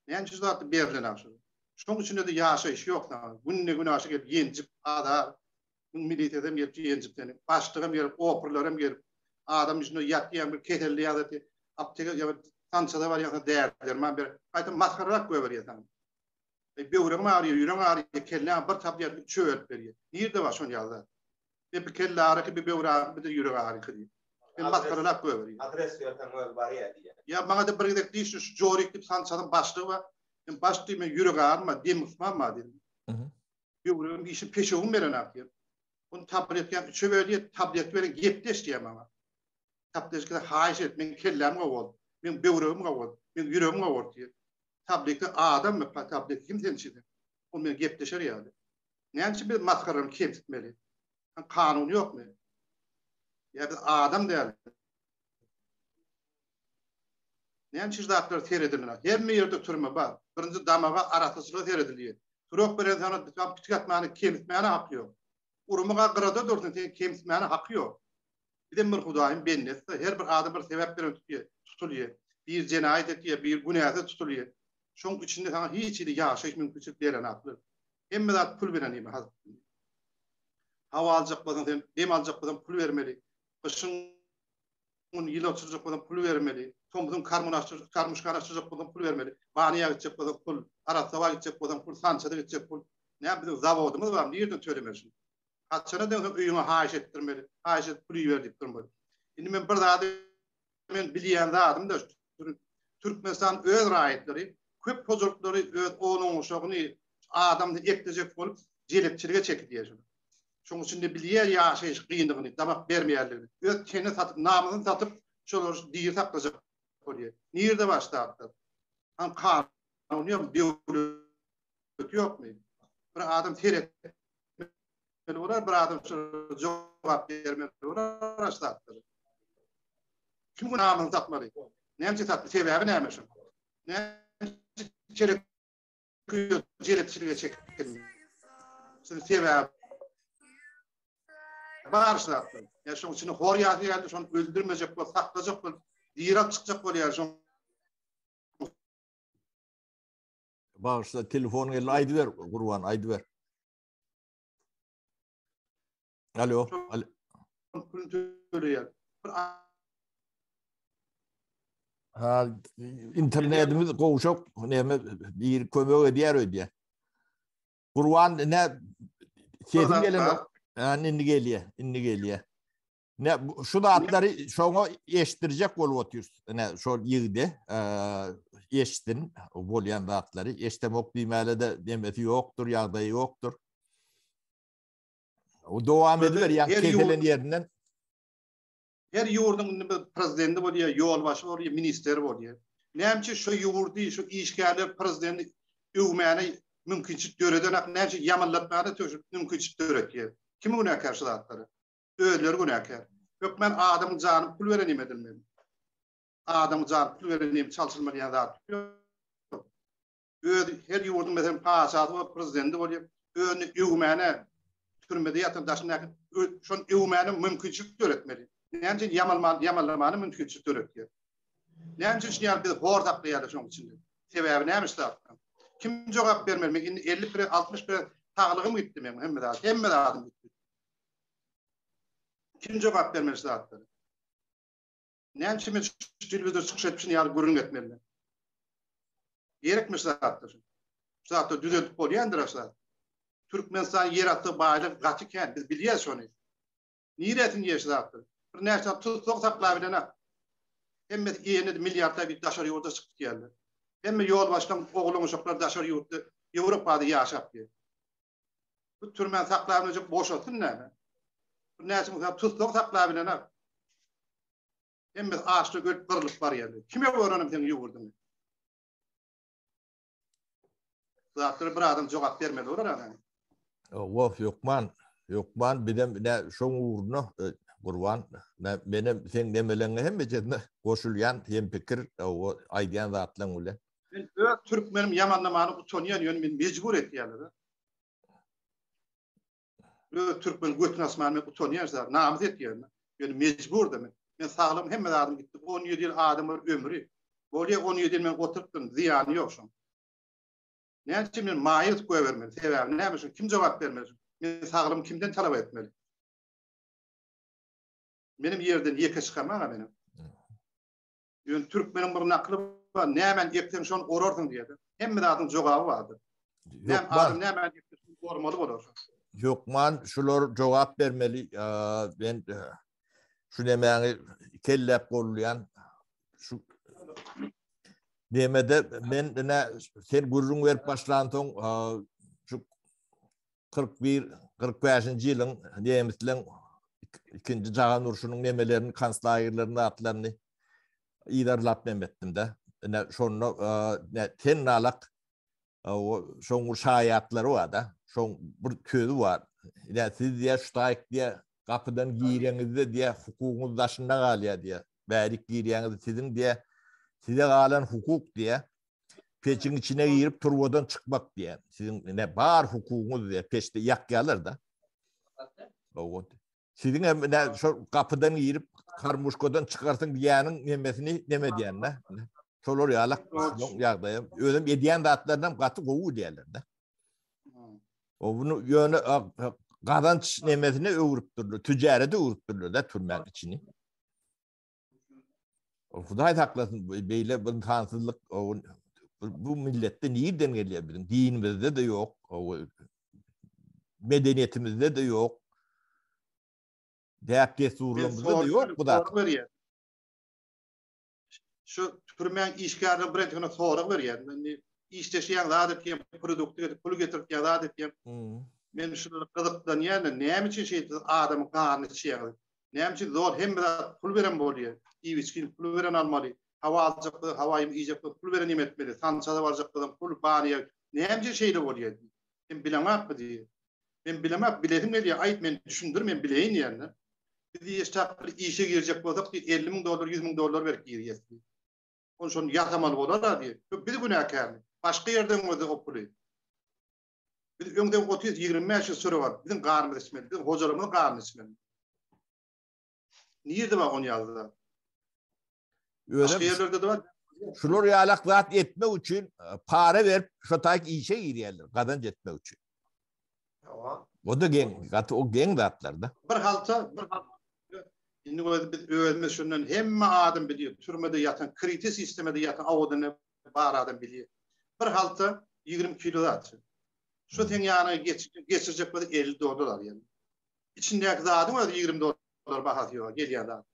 Neymiş zaten verilen aşırı. Şunun içinde de yaşayış yok. Günne gün aşağı gelip yencip adam. Militedem gelip yencip seni. Başlığım gelip, operlarım gelip. Adam yüzünde yatlayan bir ketelli yazıtı. Apteka ya tansada var ya değerler. Ben bir ayten maskararak koyuyor ya. Bir uğrama arıyor, yüreğim arıyor. Kelle bir tabiat bir çöğüt veriyor. Nerede var şun yazdı? Bir kelle arıyor, bir uğrama bir de yüreğim arıyor. Ben maskararak koyuyor. Adres versen var ya diye. Ya bana da bir gidip değil şu coğrikli tansadan başlığı var. Ben başlığım yüreğim arma, demusman mı dedim. Bir uğrama bir işin peşoğum veren yapıyor. Bunu tablet yani çöverdiye tablet veren yepteş diyem ama. Tablet kadar haiş et, men kellem gavol, men böwregim gavol, men yüreğim gavol diye. Tabletle adam mı tablet kim tençidi? O men yepteşer yani. Näçe bir maskaram kim tutmeli? Kanun yok mu? Ya bir adam değil. Näçe zatlar seyredilir. Her yerde türme var. Birinci damaga arasızlığı seyrediliyor. Turok bir insana tam pitkatmanı kim tutmana hakkı yok. Urumuğa qırada dursun, sen kemsmeni hakkı yok. Bir de bir Hudaýym bennet, her bir adam bir sebep bilen tutuluyor. Bir cinayet etdiği, bir günahda tutuluyor. Şoň içinde sana hiç ili ýaşaýyş mümkinçilik beren aklı. Hemme zat pul beren ýa hazır. Hawa aljak bolsan, sen dem aljak bolsan pul bermeli. Kışın ýyl oturjak bolsan pul bermeli. Tomuzun karmuşkan açjak bolsan pul bermeli. Banyýa gitjek bolsan pul, Arasaba gitjek bolsan pul, Sançada gitjek pul. Näme bizim zawodumyz bar, ýerden tölemersin. Haçana da öýüňe haýyş etdirmeli. Haýyş et pul berip durmaly. Indi men bir zady men bilýän zadym da Türkmenistan öz raýatları, köp pozorlukları öz onun uşagyny adamdy ekdejek bolup jelepçilige çekip diýär. Şoň üçin de bilýär ýaşaýyş gyndygyny, damak bermeýärligini. Öz kene satyp, namyny satyp, şolar diýir saklajak bolýar. Nirde başlapdy? Ham kanun ýok, ýokmy? Bir adam terek olar, bir adam jogap bermeli olar, başlapdy. Kim bu namyny satmaly? Näçe satdy? Sebebi näme şu? Näçe çelek jelepçilige çekildi? Şol sebebi başlapdy. Ya şoň üçin hor ýaşy geldi, şonu öldürmejek bol, saklajak bol, diýerap çykjak bolýar şoň. Bağışla telefon geldi, aýdy ber, Gurwan, aýdy ber. Alo. Ha, internetimiz gowşak, näme bir kömek edýär öýdýär. Gurwan ne sesim gelen, indi gelýär. Ne şu atlary şoňa eşdirjek bolup oturýar. Ne şol ýygdy, eşdin bolýan atlary, eşdemek diýmeli de demeti ýokdur, ýagdaýy ýokdur. O dowam ediler ýa ketelen ýerinden. Her ýurdun prezidenti bolýar, ýolbaşy bolýar, ministeri bolýar. Näçe şu ýurdy, şu işgärler prezidenti öwmäne mümkinçilik döredenek näçe ýamanlatmany töşüp mümkinçilik döretýär. Kim güne karşı zatları? Öýler günäkär. Yok men adamyň janyny pul berenim edilmeli. Adamyň janyny pul berenim çalşylmaýan zat. Her ýurdun mesela paşady we prezidenti bolýar. Öňü öwmäne türmede ýatan daşynak şon öwmäne mümkinçilik döretmeli. Näçe ýamanlamany mümkinçilik döretýär. Näme üçin ýaly biz hor taklaýarlar şoň içinde. Sebäbi näme zat? Kim jogap bermer? Men 50 60 taglygym gitdi men hemme de adam gitdi. Kim jogap bermer zatlar? Näme üçin telewizor çykyş etmişin ýaly görün etmeli. Gerekmiş zatlar. Zatlar düzeltip bolýandyr zat. Türkmenistan ýeratdy baýlyk gaty ken biz bilýäs şonu. Niýetin ýeşdatdy. Bir näçe tutuk taklabyna. Hemme ýene milliardlar bir daşary ýurda çykyp geldi. Hemme ýol başdan oğlum uşaklar daşary ýurtda Ýewropada ýaşap geldi. Bu türmen taklabyna boşaltyn näme? Bir näçe tutuk taklabyna. Hemme ağaçda göt gyrlyk bar ýerde. Kime öwrenim sen ýugurdyň? Zatlar bir adam jogap bermeli olar. Of yokman bidem ne şoň uğruna Gurban benim sen demeleňe hem bejedne goşulýan hem pikir o aýdýan zatlaň bilen. Ben Türkmenim ýamanlamany utanýan ýön men mejbur etýärler. Türkmen götüne asmany utanýar zat namaz etýärler. Ýön mejbur demek. Men saglym hemme adam gitdi. 17 ýyl adamyň ömrü. Bolýa 17 ýyl men oturupdym, ziýany ýok şoň. Näçe men maýyt goýbermeli, sebäbi näme şo kim jogap bermeli? Men saglym kimden talap etmeli? Benim yerden ýeke çykamaga benim. Ýön Türkmenin bir nakly bar, nämen ýekden şon orardyň diýdi. Hemme adam jogaby bardy. Näme adam nämen ýekden ormaly bolar. Yokman şular jogap bermeli. Ben şu demäňi kellep bolýan şu demede men sen gurrun verip başlandyň şu 41-45-nji ýylyň Nemisliň ikinji Jahan uruşunyň nemelerini kanslaýerlerini atlaryny idarlap memmetdim de. Şonu ten alak o şoň şaýatlary bar da. Şoň bir közi bar. Siz diýe şutaýk diýe kapydan giýreňizde diýe hukugyňyz daşynda galýar diýe. Bärik giýreňiz sizin diýe size galan hukuk diýe. Peçin içine girip turbadan çıkmak diýe. Sizin ne bar hukugyňyz diýe peçde ýakýarlar da. O sizin hem şu kapıdan girip karmuşkodan çıkarsın diýäniň nemesini neme diýen de. Şolar ýalak ýagdaýy. Özüm edýän zatlardan gaty gowy diýerler de. O bunu ýöne gazanç nemesini öwürüp durdy. Tüjarete öwürüp durdy da türmen içini. O Hudaý haklasyn beýle bir tansızlyk bu millette niýden gelýär bizim? Dinimizde de ýok, medeniýetimizde de ýok. Däpke surlumuzda da ýok bu da. Şu türmen işgärli brendine sorak berýär. Men işleşýän zat diýen produkty pul getirýän zat diýen. Men şunu gyzykdan ýa-da näme üçin şey adamyň garny çýýär. Näme üçin zor hem pul beren bolýar. İwiçkin pul beren almaly. Hawa aljak, hawaýym iýjak pul beren nimetmeli. Sançada barjakdan pul bany. Näme üçin şeyle bolýar. Men bilemap diýär. Men bilemap biledim diýär. Aýt men düşündir men bileýin ýa-da. Biz ýeşap bir işe girecek bolsak $50,000 $100,000 berip girýär. Onu şonu ýatamaly bolar diýär. Bir günäkär. Başga ýerden öňde o puly. Biz öňde 30-25 ýyl süre bar. Bizim garmyz ismeli, bizim hojalarymyň garny ismeli. Niýede bar onu ýazdylar? Başga ýerlerde de bar. Şular ýalak zat etmek üçin para berip şotaýk işe girýärler, gazanç etmek üçin. O da gen zatlar da. Bir halta indi biz öwelme şundan hemme adam bilýär. Türmede ýatan, kritis sistemede ýatan awdyny bar adam bilýär. Bir halta 20 kilo zat. Şu teň ýanyna geçirjek bolsa $50 ýani. İçindäki zadyň özü $20 bahasy ýok gelýär zat.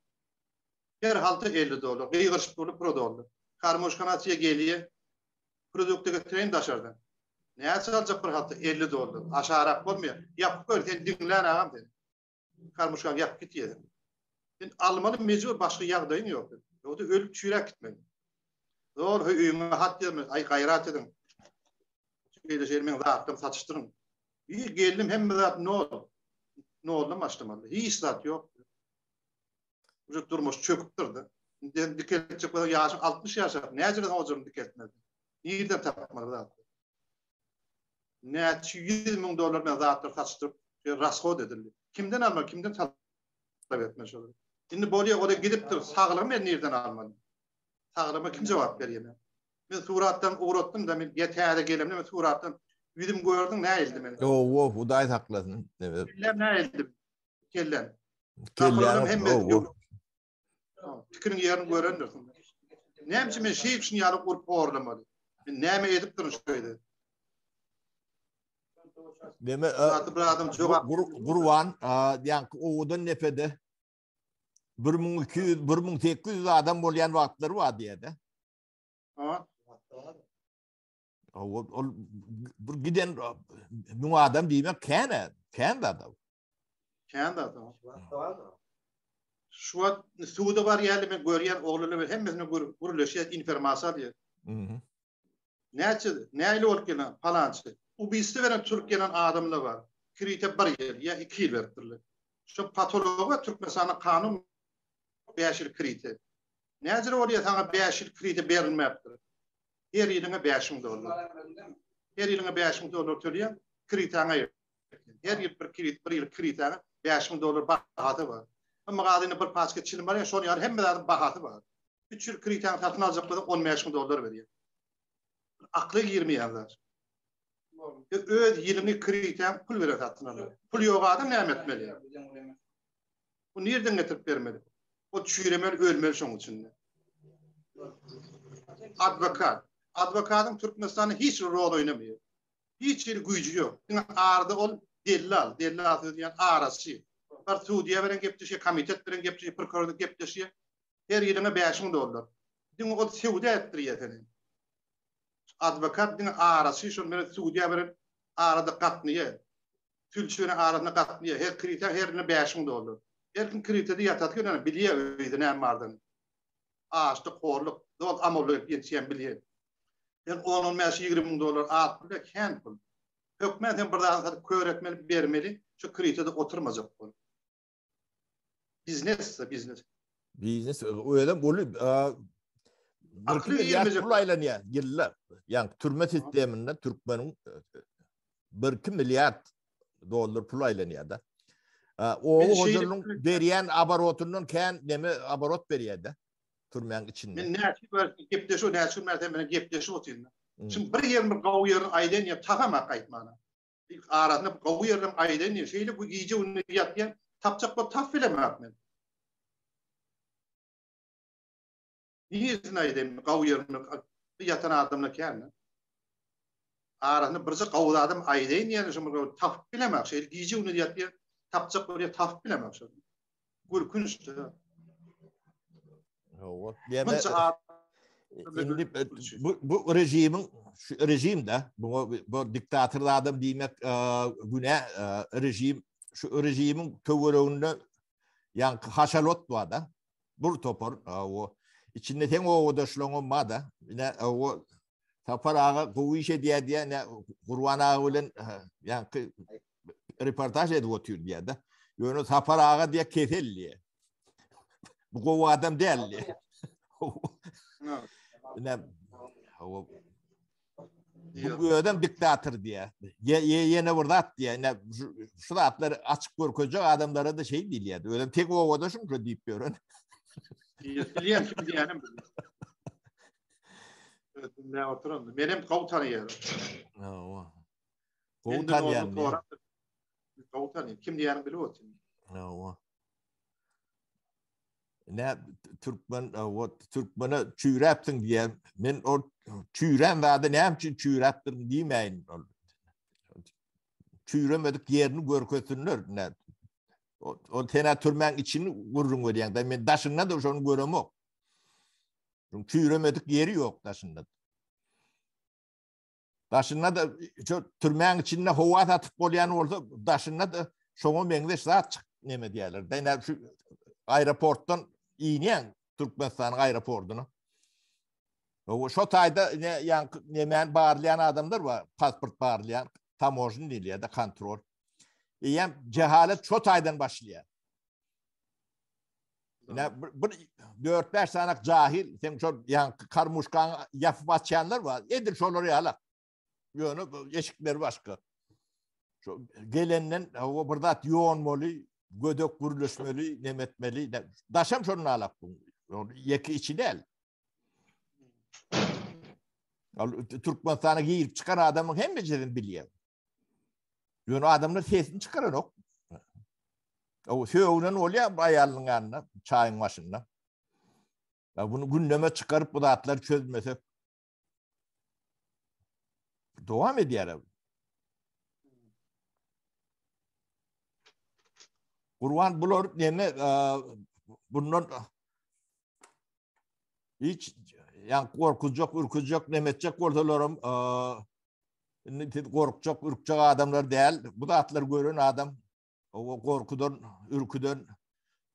Her halta $50. Gıygırşıp bolup $1. Karmoşkanaçyya gelýär. Produkty götüren daşardan. Näçe aljak bir halta $50. Aşarak bolmaýar. Ýapyp görsen diňlän agam dedi. Karmoşkan ýapyp gitýär. Ben almaly mejbur başga ýagdaýym ýok. Ýogda ölüp çürek gitmeli. Zor öýüňe hat ýerme, ay gaýrat edin. Şeýle şermen zatym saçyşdyryn. İyi geldim hemme zat nol başlamaly. Hiç zat ýok. Uje durmuş çöküp durdy. Diketçek bolan ýaşy 60 ýaşar. Näçe hozurun diketmedi. Niýerden tapmaly zat. Näçe $100,000 men zatlar saçyşdyryp rasxod edildi. Kimden almaly, kimden talap etmeli şol. Şimdi bolýar oda gidip dur, saglygym men nereden almaly? Sağlama kim cevap berýär? Men suratdan uğrattım da men getäde gelemde men suratdan yüzüm gördüm ne eldi men. O Hudaý saklasın. Evet. Kellen ne eldi? Kellen. Kellen. Hem Fikrin yerini görendirsin. Näme men şey için ýaly gurup horlamaly. Men näme edip durun şöýde. Deme bir adam cevap Gurwan ýa odan nepede 1800 adam bolýan wagtlary bar diýdi. Ha. O bir giden bu adam diýmek kän adam. Kän adam. Şu an suda var ýaly men görýän oglary hemmesini gurulýar informasiýa diýer. Näçe bolup gelen palançy. Bu bizde veren Türkiye'nin adamları var. Krite bir yıl ya 2 yıl verdiler. Şu patologa Türkmenistan'a kanun 5 yıl krite. Näçe oraya sana 5 yıl krite berilmepdir. Her yılına 5 yıl dolar. Her yılına 5 yıl dolar töleýär. Kritana yok. Her yıl bir yıl kritana 5 yıl dolar bahatı var. Ama gadyny bir paska çilim var ya şonu ýar hemmelerden bahatı var. 3 yıl kritana satyn aljaklarda 15 000 dolar berýär. Akly girmeýänler. Öz 20 kriten pul veren satın pul yok adam näme etmeli? Bu nereden getirip vermeli? O çüremel ölmeli şoň içinde. Advokatın Türkmenistan'da hiç rol oynamıyor. Hiç bir gücü yok. Arada ol dellal diýen arasy. Bir Suudiýe beren gepleşi, komitet beren gepleşi, prokurorluk gepleşi. Her ýylyna 5 000 dolar. Diň o sewda etdirýär. Advokat diň arasy şol mene Suudiýe beren arada gatnyýar. Tülçüne arada gatnyýar. Her kriter herine 5 000 dolar. Her kim kriterde ýatatgyň bilýär öýde näme bardyny. Açdy horluk, dol amollyk ýetýän bilýär. Ben 10-15 20 000 dolar atdy kän pul. Hökümet hem bir daha köretmeli bermeli. Şu kriterde oturmajak bol. Biznes. Biznes öyle bolup aklı pul aýlanýar ýyllar. Yani türme sisteminde Türkmenin 1-2 milyar dolar pul aýlanýar da. O hozurluň berýän abarotundan kän neme abarot berýär-de türmeň içinde. Men näçe gepleşi näçe mertebene gepleşi otyryn. Şimdi bir ýer gawy ýerin aýdan ýa tagama gaýtmana. İlk arasyna gawy ýerin aýdan ýa şeýle bu giýje uny ýatýan tapjak bolup tap bilemap men. Niýetin aýdan gawy ýerin ýatan adamla kän? Arasyna birçe gawy adam aýdan ýa şoňa tap bilemap şeýle giýje uny ýatýan tapjak bolup tap bilemap şol. Gürkünçdi. O bu rejimin şu rejimde bu diktatörlü adam diýmek güne rejim şu rejimin töwereginde yani haşalot var da bu topar o içinde hem o odaşlığım da yine o tapar ağa bu işe diye ne Gurwan ağa bilen yani reportaj edip otur diye de yönü tapar ağa diye kefelli bu adam değil. Ne bu adam diktatör diye. Yine burada at diye. Ne şu atları açık görkecek adamlara da şey değil ya. Öyle tek o da şunu deyip görün. Biliyorum kim diyenim. Ne oturun. Benim komutanı yerim. Komutan yani. Komutanı kim diyenim biliyor musun? Ne Türkmen'e çüýräpdiň diye men o çüýren wada näme üçin çüýräpdiň diýmeýin. Çüýremedik ýerini görkezsinler ne. O tena türmeň içini gurrun görýän da men daşynda da şonu göremok. Çüýremedik ýeri ýok daşynda. Daşynda da şu türmeň içinde howa atyp bolýan bolsa daşynda da şoňa meňde zat neme diýerler. Daýna şu aeroportdan ýyňän Türkmenistan'ın aeroportuna. O şu taýda nämen barlayan adamlar var, pasport barlayan, tamojny diýilýär da kontrol. Ýa cehalet şu taýdan başlaýar. Bir 4-5 sanak jahil, sen şu ýa karmuşkan ýapyp açýanlar var. Edir şolary ýalak. Ýöne eşikleri başka. Şu gelenden o bir zat ýoğunmaly, gödök gürleşmeli, nemetmeli. Daşam şonu alak bu. Yeki içi değil. Türkmenistan'a giyip çıkan adamın hem beceririni biliyor. Yani adamlar sesini çıkaran yok. O söğünen oluyor ayarlığın yanına, çayın başında. Ya bunu gündeme çıkarıp bu da atlar çözmesek devam ediyor. Kurban bulur ne bunun hiç yani korkacak, ürkecek, nemetecek ortalarım korkacak, ürkecek adamlar değil. Bu da atlar gören adam o korkudan, ürküden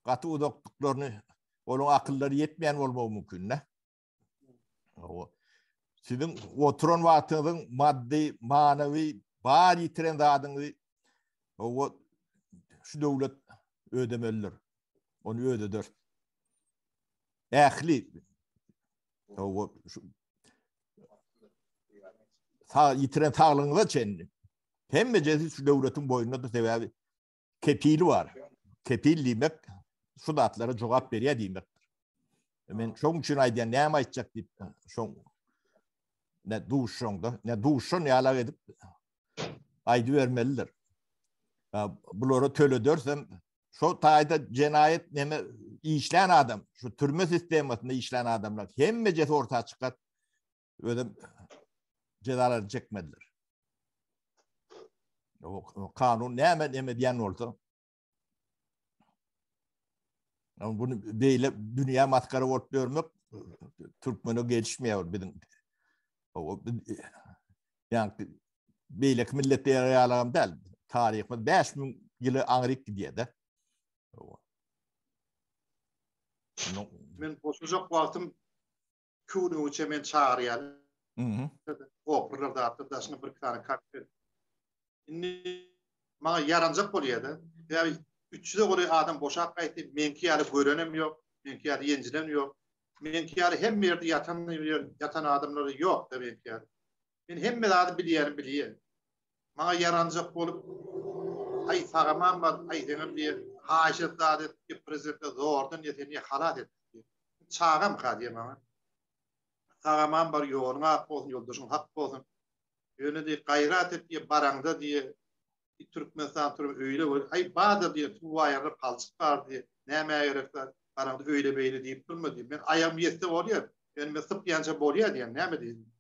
katı udaklıklarını onun akılları yetmeyen olma mümkün ne? Sizin oturan vaktinin maddi, manevi, bari yitiren dağdığını o şu devlet ödemelidir. Onu ödedir. Ehli o yitiren sağlığını da çenli. Hem meclisi şu devletin boyunda da sebebi kepili var. Kepil demek şu datlara cevap veriyor demektir. Ben çok için aydan ne yapacak deyip şu ne duşunda ne duşun yalar edip aydı vermelidir. Bunları töleдөrsem şu tayda cinayet neme işleyen adam, şu türme sistemasında işleyen adamlar hem meclisi ortaya çıkar öyle cezaları çekmediler. O kanun ne diyen olsa ama bunu böyle dünya maskara ortluyor Türkmen'e gelişmiyor bizim. Yani böyle millete yarayalım değil. Tarihimiz 5000 yılı anrik diye de. Men boşacak vaktim kûnu uçe men çağırıyalı. Okurlar da attı daşını bir tane kalktı. Şimdi bana yarancak boluyordu. Yani 300'de oraya adam boşak kaydı. Menki yarı görenem yok. Menki yarı yencilem yok. Menki yarı hem yerde yatan adamları yok da menki yarı. Ben hem bir adı biliyorum. Bana yarancak bolup ay sağaman var, ay denem diye haşet adet ki prezidente zordan yeteni halat etti. Çağam kadiye bana. Sağaman var yoğunma hak olsun, yoldaşın hak olsun. Öyle diye gayret et diye barangda diye Türkmenistan türü öyle var. Ay bağda diye bu ayarı palçık var diye. Neme gerekler barangda öyle böyle deyip durma diye. Ben ayam yetse oluyor. Ben sıp yanca boluyor diye. Neme diyeyim.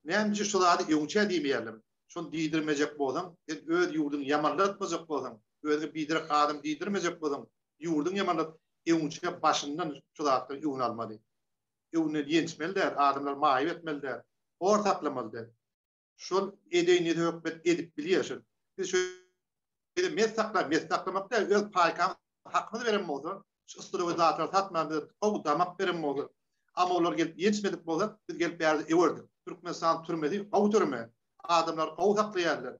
Nemci şuları yonça diyemeyelim. Şunu diydirmeyecek bu adam. Öz yurdun yamanlatmayacak bu adam. Özü bidirek adam diydirmeyecek bu adam. Yurdun yamanlat. Yonça başından şuları yun almalı. Yunu yençmeliler. Adamlar mahip etmeliler. Ortaklamalılar. Şol edeyni de hükmet edip biliyorsun. Biz şöyle mesaklamak da öz paykan hakkını veren oldu. Şu ıstırığı zaten satmadı. O damak veren oldu. Ama onlar gelip yetişmedik oldu. Biz gelip bir yerde evirdik. Türkmenistan türmedi. O türme. Adamlar o haklı yerler.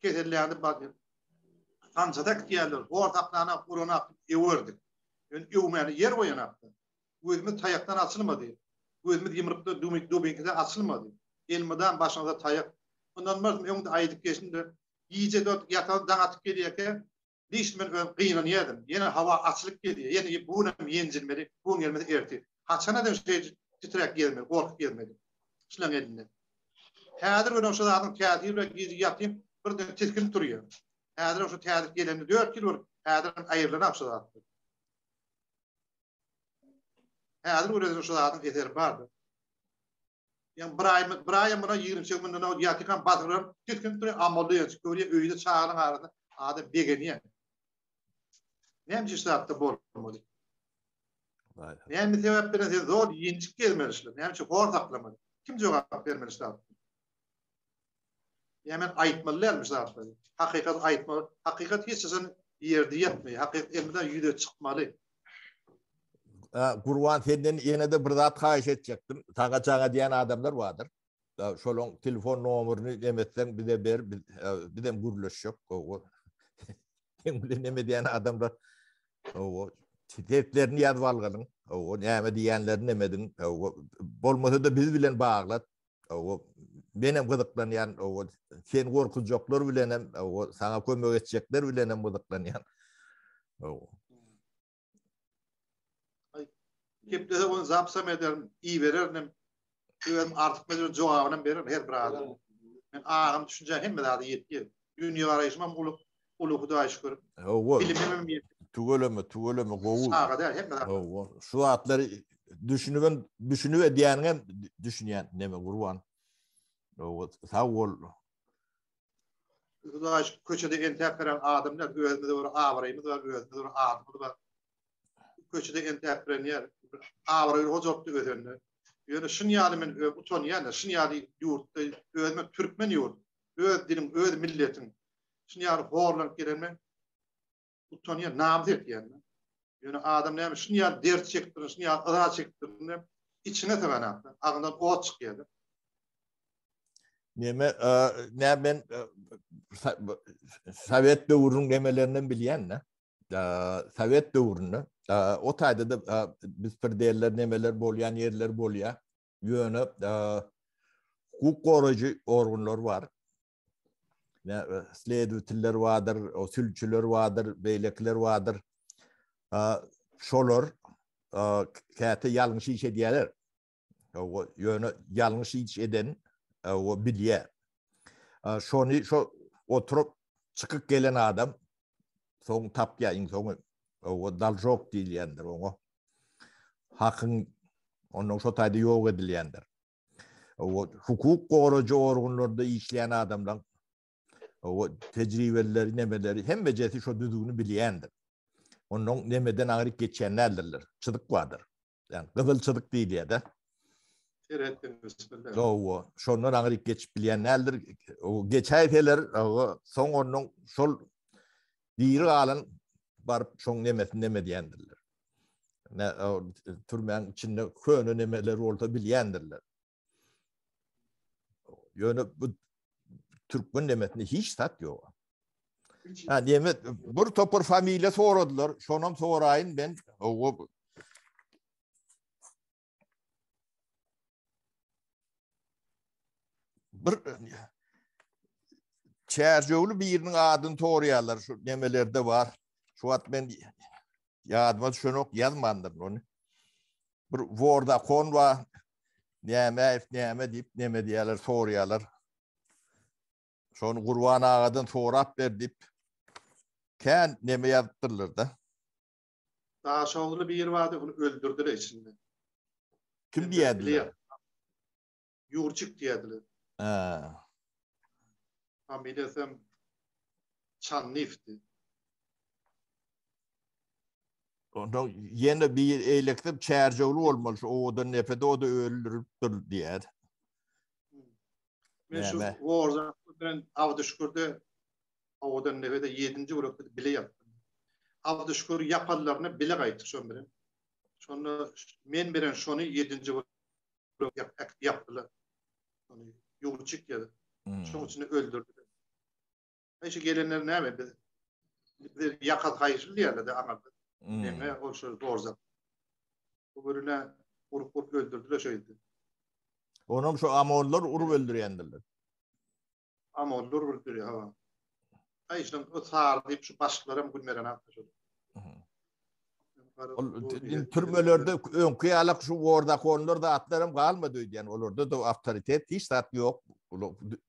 Keserlerdi bakın. Sancadak yerler. Ortaklarına kuruna evirdik. Yani evmeni yer boyuna yaptı. Gözümüz tayaktan açılmadı. Gözümüz yımırıkta dubinkide açılmadı. Elmadan başına tayak. Ondan sonra önde aydık geçinde iyice dört yatan atıp geliyor ki dişmen ön kıyınan yedim. Yine hava açılıp geliyor. Yine bu ne yencilmedi. Bu gelmedi erti. Haçana da şey titrek gelmedi. Korkup gelmedi. Şulan elinde. Hadir öyle şu adam kağıtıyla gizli yapayım. Bir de tiskin duruyor. Hadir şu kağıt geleni 4 kilo. Hadir ayırlarına aşağı. Hadir öyle şu adam yeter vardı. Yani Brian buna 28 milyon o yatıkan batırırım. Tütkün duruyor amalı yazık. Öyle öyle çağırın arasında. Adam begeniyor. Neymiş işte hatta bol olmalı. Neymiş sebeplerine zor yencik gelmeliler. Neymiş ortaklamalı. Kim cevap vermeliler? Yani ayıtmalılarmış zaten. Hakikat ayıtmalı. Hakikat hiç sizin yerde yatmıyor. Hakikat elinden yüde çıkmalı. Kurban senden yine de bir zat kahiş edecektim. Sana çağa diyen adamlar vardır. Şolun telefon numarını demezsen bir de bir de gürleş yok. Ne diyen adamlar tepkilerini yazıp algalım. Ne diyenlerini demedin. Bolmasa da biz bilen bağlat. Benim gıdıklanyan sen korkacaklar bilenem sana kömek edecekler bilenem gıdıklanyan. Kepte onu zapsam ederim, iyi veririm. Özüm artık ben cevabını veririm her bir adam. Ben ağam düşünce hem de adı yetki. Dünya arayışmam ulu Hudaýa şükür. Bilimim yetki. Tugolemy gowu. Sağa der hem de. Şu atları düşünüp edýäňem düşünýän neme gurban. Sağ ol. Hudaýa köçede entep beren adamlar özünde bir awraýmy var, özünde bir adamy var. Köçede entep beren ýer awraýy hojokdy özünde. Ýöne şun ýaly men utanýan, şun ýaly ýurtda özüme türkmen ýurt, öz dilim, öz milletim. Şun ýaly horlanyp gelenmen utanýan, namaz etýän. Ýöne adam näme şun ýaly dert çekdirin, şun ýaly ıra çekdirin, içine taganat, agyndan ot çykýar. Ne ben Sovet döwrüniň nemelerinden bilýän ne? Sovet döwründe o taýda da biz bir derler nemeler bolýan ýerler bolýar. Ýöne hukuk goraýjy organlar bar. Sledütiller vardır, o sülçüler vardır, beylekler vardır. Şolar käte ýalňyş iş edýärler. O ýöne ýalňyş iş eden o bilýär. Şonu şo oturup çıkıp gelen adam soň tapýan soň o daljok diýilýändir oňa. Hakyň onuň şo taýda ýok edilýändir. O hukuk goraýjy organlarda işleyen adamlar o tecrübeleri nemeleri hem becesi şo düzgünü bilýändir. Onuň nemeden agyryp geçenlerdir. Çydyk bardyr. Yani gyzyl çydyk diýilýär-de. O şondan agyryp geçip bilýänlerdir. O geçäýteler soň onuň şol diri alan barıp şoň nemesini neme diýendirler. Ne türmeň içinde köne nemeleri bolsa bilýändirler. Ýöne bu Türkmen nemesinde hiç tat ýok. Ha demet bir topur familya soradylar. Şonam soraýyn ben o bir çärjewli biriniň adyny toraýarlar. Şu nemelerde bar. Şu at men ýadyma düşenok ýazmandyr onu. Bir worda konwa näme diýip neme diýerler soraýarlar. Şonu Gurban ağadan sorap berdip kän neme ýazypdyrlar da. Daşoğlu bir wady onu öldürdüler içinde. Kim diýerler? Yurçuk diýerler. Familiýasy Çannifdi. Ondan ýene bir eýlektip çärjewli bolmaly. O da nepede o da öldürüpdir diýer. Men şu Warza bilen Awduşkurda owadan nepede 7-nji blokda bile ýapdym. Awduşkur ýapallarını bile gaýtdyk şon bilen. Şonu men bilen şonu 7-nji blok ýapdylar. Onu ýurçuk ýa-da. Şoň üçin öldürdiler. Eşe gelenler näme bir ýakat haýyşly ýerlerde amadı. Neme o şu Warza. Bu birine urup öldürdüler şöýdi. Onum şu amollar urup öldürýändirler. Amollar öldürýär ha. Aýşdan o sar diýip şu başlaram günleren atýar. Türmelerde öňkü ýalyk şu worda konlar da atlarym galmady diýen olarda da awtoritet hiç tat ýok.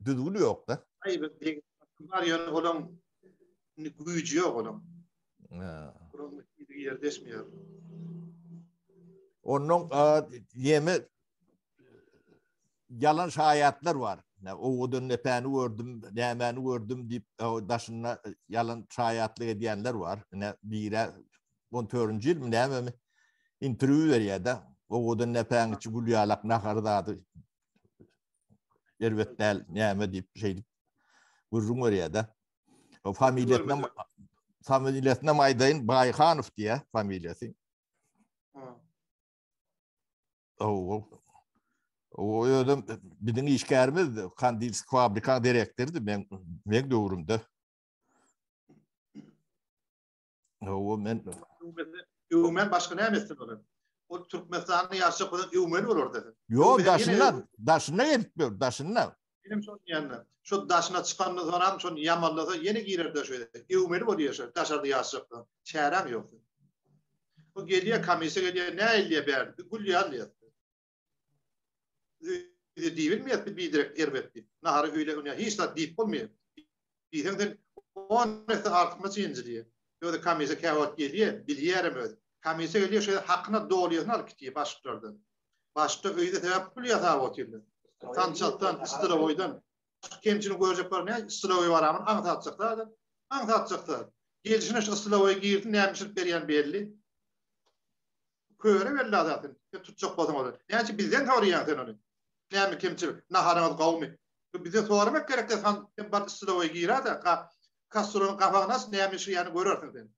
Düzgün ýok da. Aýby bar ýöne bolan güýji ýok bolan. Yerdeşmiyor. Onun yeme yalan şayatlar var. O odun nepeni gördüm, nemeni gördüm deyip daşına yalan şayatlık edenler var. Bire 14. yıl mı neme mi? İnterview veriyor da. O odun nepeni içi gülüyalak nakardadı. Yervetler neme deyip şey deyip vurrum veriyor da. O familyasına Maydayın Bayhanov diye familyası. O ödüm bizim işgärimiz Kandil fabrika direktörüdü ben doğrumda. O men başka ne emestin onu? O Türkmenistan'ı yaşayıp olan Ümen var orada. Yok daşına yetmiyor daşına. Benim son yanına. Şu daşına çıkanlı zaman son yamanlığı yeni girer de şöyle. Ümen var yaşıyor. Daşarda yaşayıp. Çeyrem yok. O geliyor kamisi geliyor ne elliye berdi. Gülüyor alıyor. diýilmeýär bir direkt erbetdi. Nahar öýle öňe hiç zat diýip bolmaýar. Diýsenden on näse artmasy injiliýär. Ýöne kamisa käwat gelýär, bilýärem öz. Kamisa gelýär şeýle hakyna doglaýan alyp gitýär başlardan. Başda öýde täp pul ýatab otyrdy. Tançatdan, Istrawoýdan kemçini görjek bar näme? Istrawoý baramyn aňtatjakda. Aňtatjakda. Gelişine şu Istrawoýa girdi, nämişip berýän belli. Köre belli zatyn. Tutjak bolsaň olar. Näçe bizden taýýan sen onu. Näme kemçi naharymyz gawmy. Bize sormak gerek de sen bar Istrawoýa girýär-de, Kastroň gafagyna näme şu ýany görersiň sen.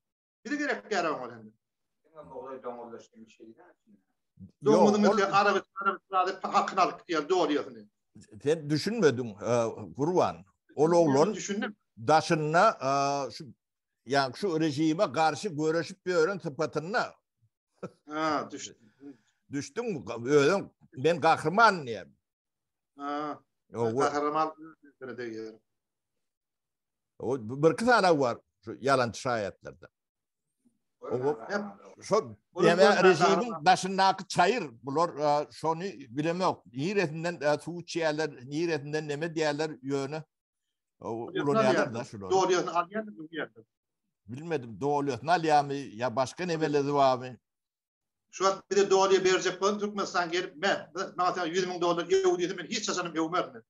Bir de gerek gerek olar. Olay doňullaşdy bir şey değil. Doňulmadyň arabı hakyna alyp gitýär, doglaýar. Sen düşünmedin Gurban. Ol oğlun düşündüm. Daşınna şu yani şu rejime karşı görüşüp bir sıfatına Ha, düştün mü? Öyle ben kahraman diyeyim. Ha. O kahraman diyor. O bir tane var şu yalancı şahitlerde. O şu deme rejimin daşındaki çayır bunlar şunu bilemek. Niyetinden Tuğçeler, niyetinden neme diyorlar yönü. Ulanıyorlar da şunu. Doğruyorsun alyan mı? Bilmedim doğruyorsun alyan mı ya başka nemeleri var mı? Şu an bir de doğruya verecek falan Türkmenistan gelip ben mesela $100,000 ev dedim ben hiç yaşanım evmerdim.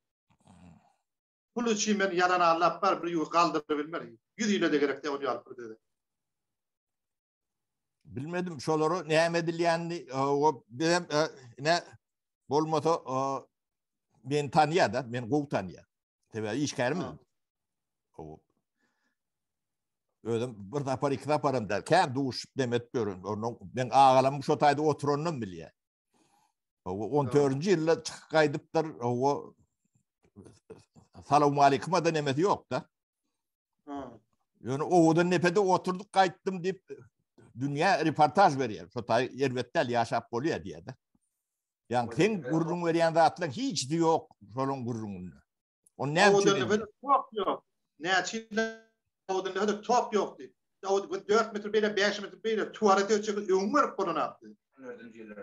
Pulu için ben yarana Allah var bir yuva kaldırabilmeli. 100 ile de gerek de onu alıp dedi. Bilmedim şoları ne emedilyandı o benim ne bolmasa ben tanıya da ben gov tanıya. Tabii iş kermi. O öyle bir tapar iki taparım derken duş demet görün. Ben ağalam şu tayda oturanım biliyor. O 14. yılda kaydıplar o Selamun aleyküm da nemeti yok da. Yani o da nepede oturduk kayıttım deyip dünya reportaj veriyor. Şu tay elbette yaşap oluyor diye de. Yani sen gururun veriyen zatla hiç de yok şolun gururunun. O ne yapıyor? O da nepede top yok. Ne açıyla o da nepede top yok diye. O 4 metre böyle 5 metre böyle tuvalete çıkıp ömür koluna attı.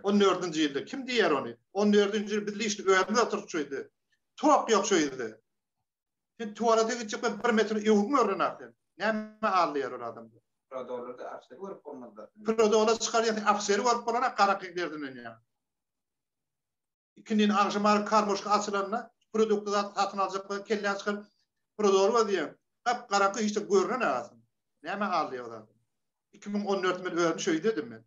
14. yılda. Kim diyer onu? 14. yılda bir işte öğrenme oturtuydu. Top yok şuydu. Sen tuvalete çıkıp 1 metre ömür attı. Ne ağlıyor o adam? Prodolarda afseri var olmadı. Prodolar çıkarıyor. Afseri var olana karakter derdin ya. İkindinin akşamları karmoşka açılanına produktu da satın alacaklar. Kellen çıkar. Prodol var diye. Hep karakter işte görünen lazım. Ne mi ağlıyor adam? 2014'de ben öğrenmiş öyle dedim ben.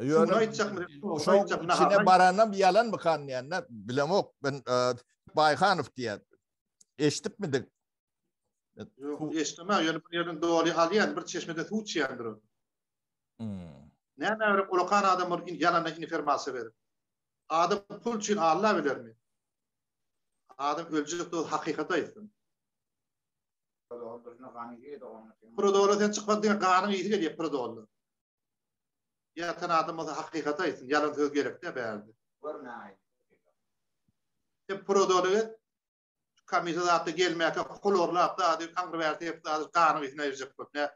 Şuna içine baranam yalan mı kanlayanlar? Bilemok. Ben Bayhanov diye. Eşitip miydik? Yok, eşitmem. Yani bir yerden doğru alayan bir çeşmede su içiyandır o. Ne verip ulakan adamın yalanına informasiya verir. Adam pul için Allah bilir mi? Adam ölecek de hakikata etsin. Prodolardan çıkmadığı kanun iyisi diye prodolar. Yatan adamı da hakikata etsin. Yalan söz gerek de verdi. Prodoları kamisa da gelmeye kolorla da adı angır verdi hep da kanun iyisine verecek bu ne?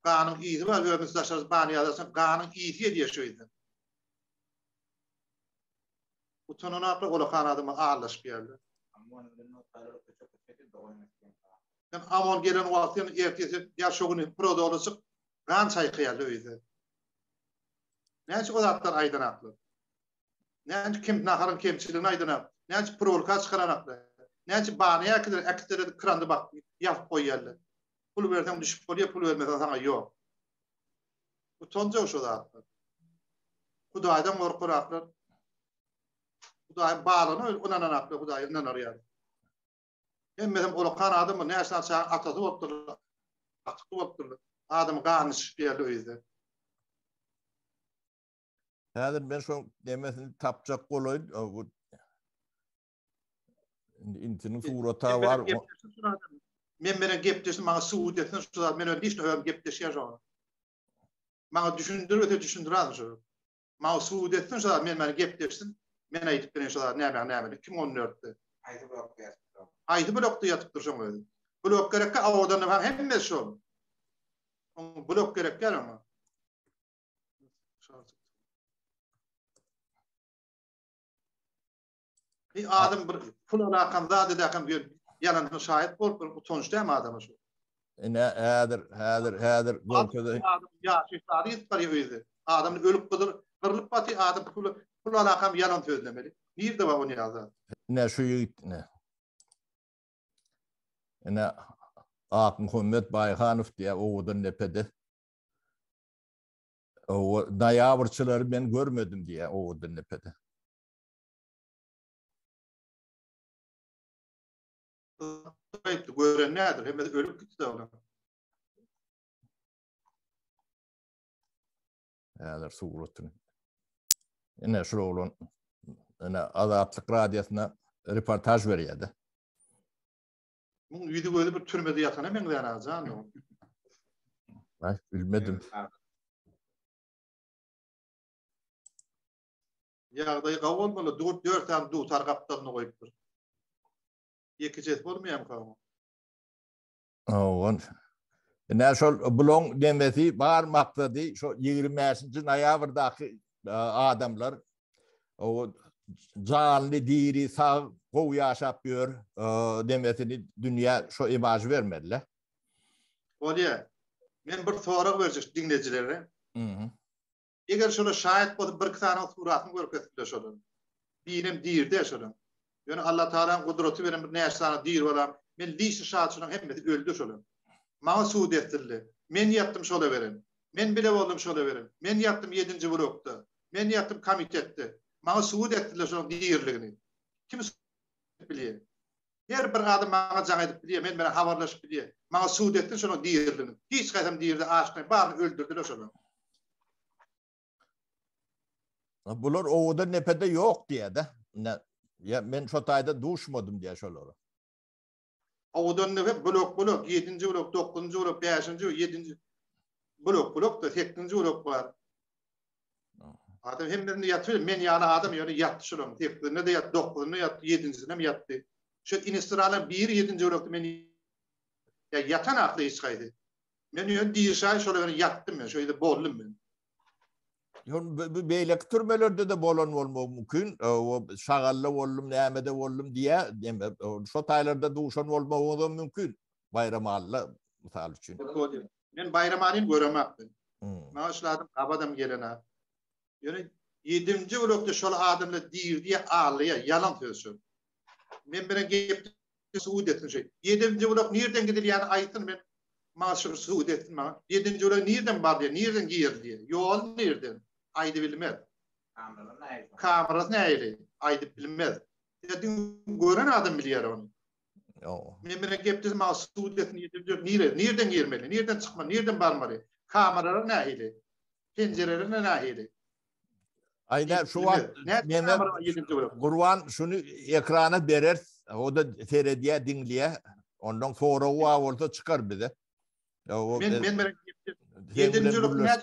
Kanun iyisi var görmüş taşlar baniyadasın kanun iyisi diye şuydu. Utanına apla ulakan adamı ağırlaş bir yerde. Ben amon gelen vaktin ertesi yaşoğunu prodoları kan sayıkıyarlı öyle. Neyse o zatlar aydın aklı. Neyse kim naharın kemçiliğini aydın aklı. Neyse provokasyon çıkaran aklı. Neyse banaya kadar ekstrede kırandı bak yapıp koyarlar. Pul versen düşüp oluyor, pul vermesen sana yok. Bu tonca o şu zatlar. Hudaydan korkur aklı. Huday bağlanı onanan aklı Huday'dan arıyor. Hem benim olukan adamı neyse atası oldu. Atıklı oldu. Adamı kanış bir yerle öyle. Yani ben şu demesini tapacak kolay. İntinin surata var. Men bana geptesin, bana suud etsin, şu da men öyle işte öyle gepteşiyor şu an. Bana düşündürüyor şu. Bana suud etsin, şu da men bana gepteşsin, men ayıp beni şu da ne kim onu örttü? Aydı blokta yatıp duracağım öyle. Blok gerek ki oradan falan hem şu. Blok gerek gel ama. Bir adam bir pul alakam zat edakam bir yalanına şahit bolup utanç değil mi adama şu? Ne hadir gorkada. Adam ya şey sadi parayı öyle. Adamın ölüp kırılıp batı adam pul alakam yalan sözlemeli. Nerede var onu yazar? Ne şu ne? Ne Ak Muhammed Bayhanov diye oğudun nepede. O dayavırçıları ben görmedim diye oğudun nepede. Gören nedir? Hem de ölüp gitti de ona. Hadir suğrutun. Ne şu oğlun Azatlık Radyosu'na röportaj veriyordu. Bunun yüzü böyle bir türmede yatan hemen de yanacağım. Ay, bilmedim. Yağdayı qav olmalı, 4 tane dutar kaptanını koyup bir. İki çet olmayam kavmu. Ne şol bulon demesi bağırmakta değil. Şu 20. noyabrdaki adamlar o canlı diri sağ kovu yaşap diyor demesini dünya şu imaj vermediler. Olya, men bir sorak verjek dinleyicilere. Eger şunu şahit bolup bir tane suratını görkezdiler şolu. Bilim dirde şolu. Yani Allah Teala'nın kudreti veren bir näşsana dir bolam. Men lişi şahitçının hemmeti öldü şolu. Maňa suud etdirdi. Men yaptım şola veren. Men bile boldum şola veren. Men yaptım 7-nji blokda. Men yaptım komitetde. Maňa suud etdirler şoň dirligini. Kim bilýär? Her bir adam maňa jaň edip bilýär, men bilen habarlaşyp bilýär. Maňa suud etdi şoň dirligini. Hiç gaýsam dirdi aşky baryny öldürdiler şoň. Bular oğuda nepede yok diye de. Ya men şu tayda duşmadım diye şoları. Oğudan nefet blok 7. blok, 9. blok, 5. 7. blok da 8. blok var. Adam hemlerinde yatıyor. Men yana adam yani yattı şuram. 8'inde de yattı, 9'unda yattı, 7'sinde mi yattı? Şu inistralan 1-7. blokta men ya yatan aklı hiç kaydı. Men yön diýişay şöyle yattım ben. Şöyle bollum ben. Bu beylek türmelerde de bolan olmak mümkün. O şagalla oldum, nämede oldum diye şu taylarda duşan olmak da mümkün. Bayramalla misal için. Men bayramalyn göremäpdim. Maşladım abadam gelene. Yani 7. blokda şol adamla dir diye ağlaya yalan söylüyorsun. Men bilen gep suud etdim şey. 7. blok nereden gidilir yani aytın men maşur suud etdim ma. 7. blok nereden bar diye, nereden giyer diye. Yol nereden? Aydı bilmez. Kameras näýeli? Aydı bilmez. Dedim gören adam bilýär onu. Men bilen gep dedim ma suud etdim 7. blok nereden girmeli? Nereden çıkmalı? Nereden barmaly? Kameralar näýeli? Pencereler näýeli? Aynen şu an Kurvan şunu ekrana verir. O da seyrediye dinliye. Ondan sonra o orada çıkar bize. Men 7. blok ne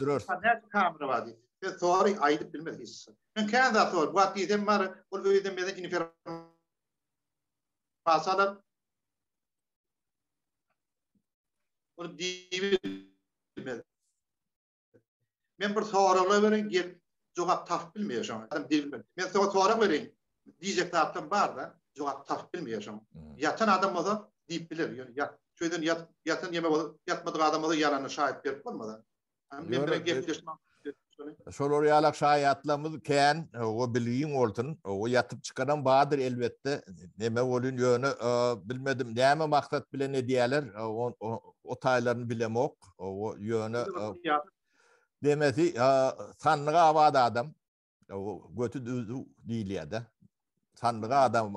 kamera var diye. Ve sonra aydıp bilmez hiç. Men kendi sonra bu atiyden var. O öydem beden informasyonlar onu bilmez. Men bir soralar veren gel jogap tap bilmeýär şoň. Adam bilmez. Men sorak bereyim. Diýjek tapdan bar da jogap tap bilmeýär şoň. Yatan adam bolsa diýip biler. Ýa şöýden yatan ýeme bolup yatmadyk adama da ýalany şahit berip bolmadan. Men bilen gepleşmek. Şol ýalak şahyatlarymyz kän o bilýin bolsun. O yatıp çıkaran badyr elbette. Neme bolun ýöne bilmedim. Näme maksat bilen edýärler. O taýlaryny bilemok. O ýöne demesi sanlığa avada adam. O götü diýilýär. Sanlığa adam.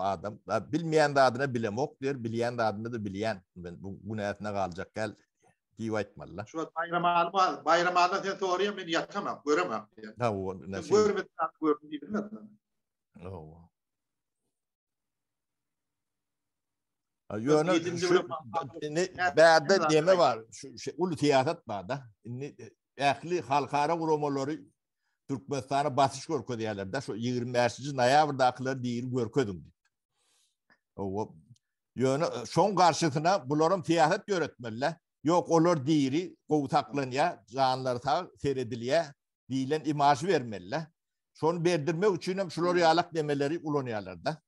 Bilmeýän de adyna bilemok der, bilýän de adyna da bilýän. Ben bu näetine galjak gel diýip aýtmalylar. Şu bayramada sen soruyor men yatamam, göremem. Ha o näse. Görmeden gördüm bilmezdim. Ýöne bäde deme var. Şu ulu tiýatrat barda. Ähli halkara guramolary Türkmenistana basyş görkezýärler. Şu 25. noýabrdakylar diýil görkedim. O ýöne şoň garşysyna bularyň tiýatrat göretmeliler. Yok olar diri, kovtaklanıya, canları seyrediliye, diyilen imaj vermeliler. Şonu berdirmek için hem şuları yalak demeleri ulanıyorlar da.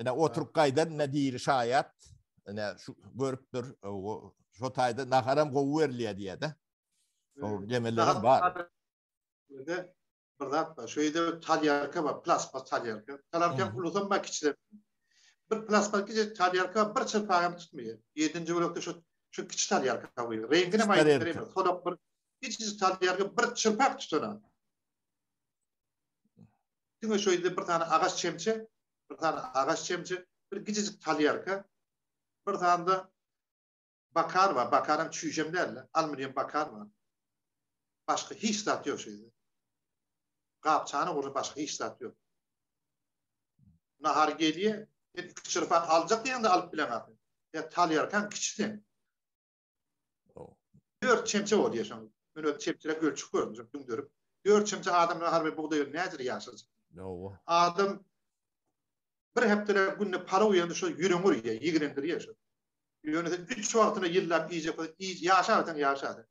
Ne oturup kaydan ne diri şayat ne şu görüptür o şu tayda nakaram goverliye diye de. O demeleri var. Ve burada var. Şöyle talyarka var. Plasma talyarka. Talarken ulutan içler. Bir plasma kiçi talyarka bir çırpağım tutmuyor. 7. blokta şu kiçi talyarka var. Rengine mayıp. Solak bir kiçi talyarka bir çırpaq tutunan. Şimdi şöyle bir tane ağaç çemçe, bir küçücük talyarka, bir tane de bakar var. Bakarın çüycem derler. Alüminyum bakar var. Başka hiç tat yok şeyde. Kapçağına vurur başka hiç tat yok. Nahar geliyor, çırpaq alacak diyen de alıp bilen atın. Ya talyarkan küçükten. 4 çemçe oluyor şimdi. Ben öyle çemçeler ölçük gördüm. Dün görüp. 4 çemçe adam nahar ve buğday nedir yaşasın. Adam bir heptele günne para uyandı şu yürümür ya, yigrendir ya şu. Yöneten 3 vaktine yıllar iyice yaşardan.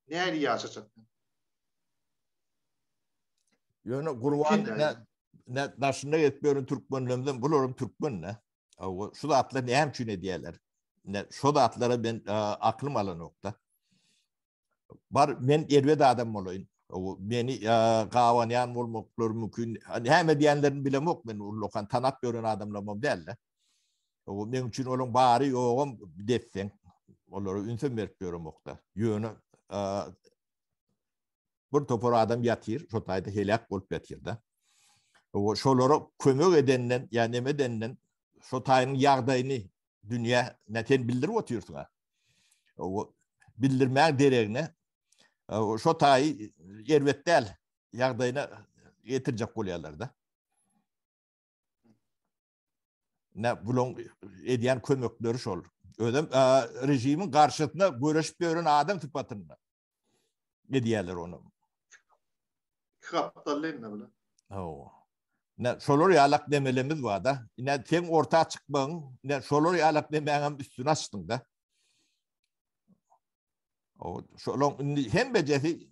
Neydi yaşayacaktın? Yönü kurban ne daşında yetmiyorum Türkmenlerimden bulurum Türkmen ne? Şu da atlar ne hem çüne diyorlar. Ne şu da atlara ben aklım alan nokta. Var ben ervede adam olayım. O beni kavanayan olmaklar mümkün. Hani hem diyenlerin bile yok ben lokan tanap gören adamlar derler. O benim için onun bari yoğum defen. Onları ünsem vermiyorum nokta. Yönü bir topar adam yatır, şu tayda helak olup yatır da. O şoları kömür edenden, yani neme denilen, şu tayının yağdayını dünya neten bildirip oturuyorsun ha. O bildirmeyen dereğine, şu tayı yervet değil, yağdayına getirecek oluyorlar da. Ne bulun ediyen kömürleri şol. Ödem rejimin karşısında görüşüp gören adam tıpatında. Ne diyorlar onu? Kaptallayın ne bile? Ne şolor yalak demelerimiz var da. Ne ten ortaya çıkmanın, ne şolor yalak demeyen üstüne açtın da. O şolor hem beceri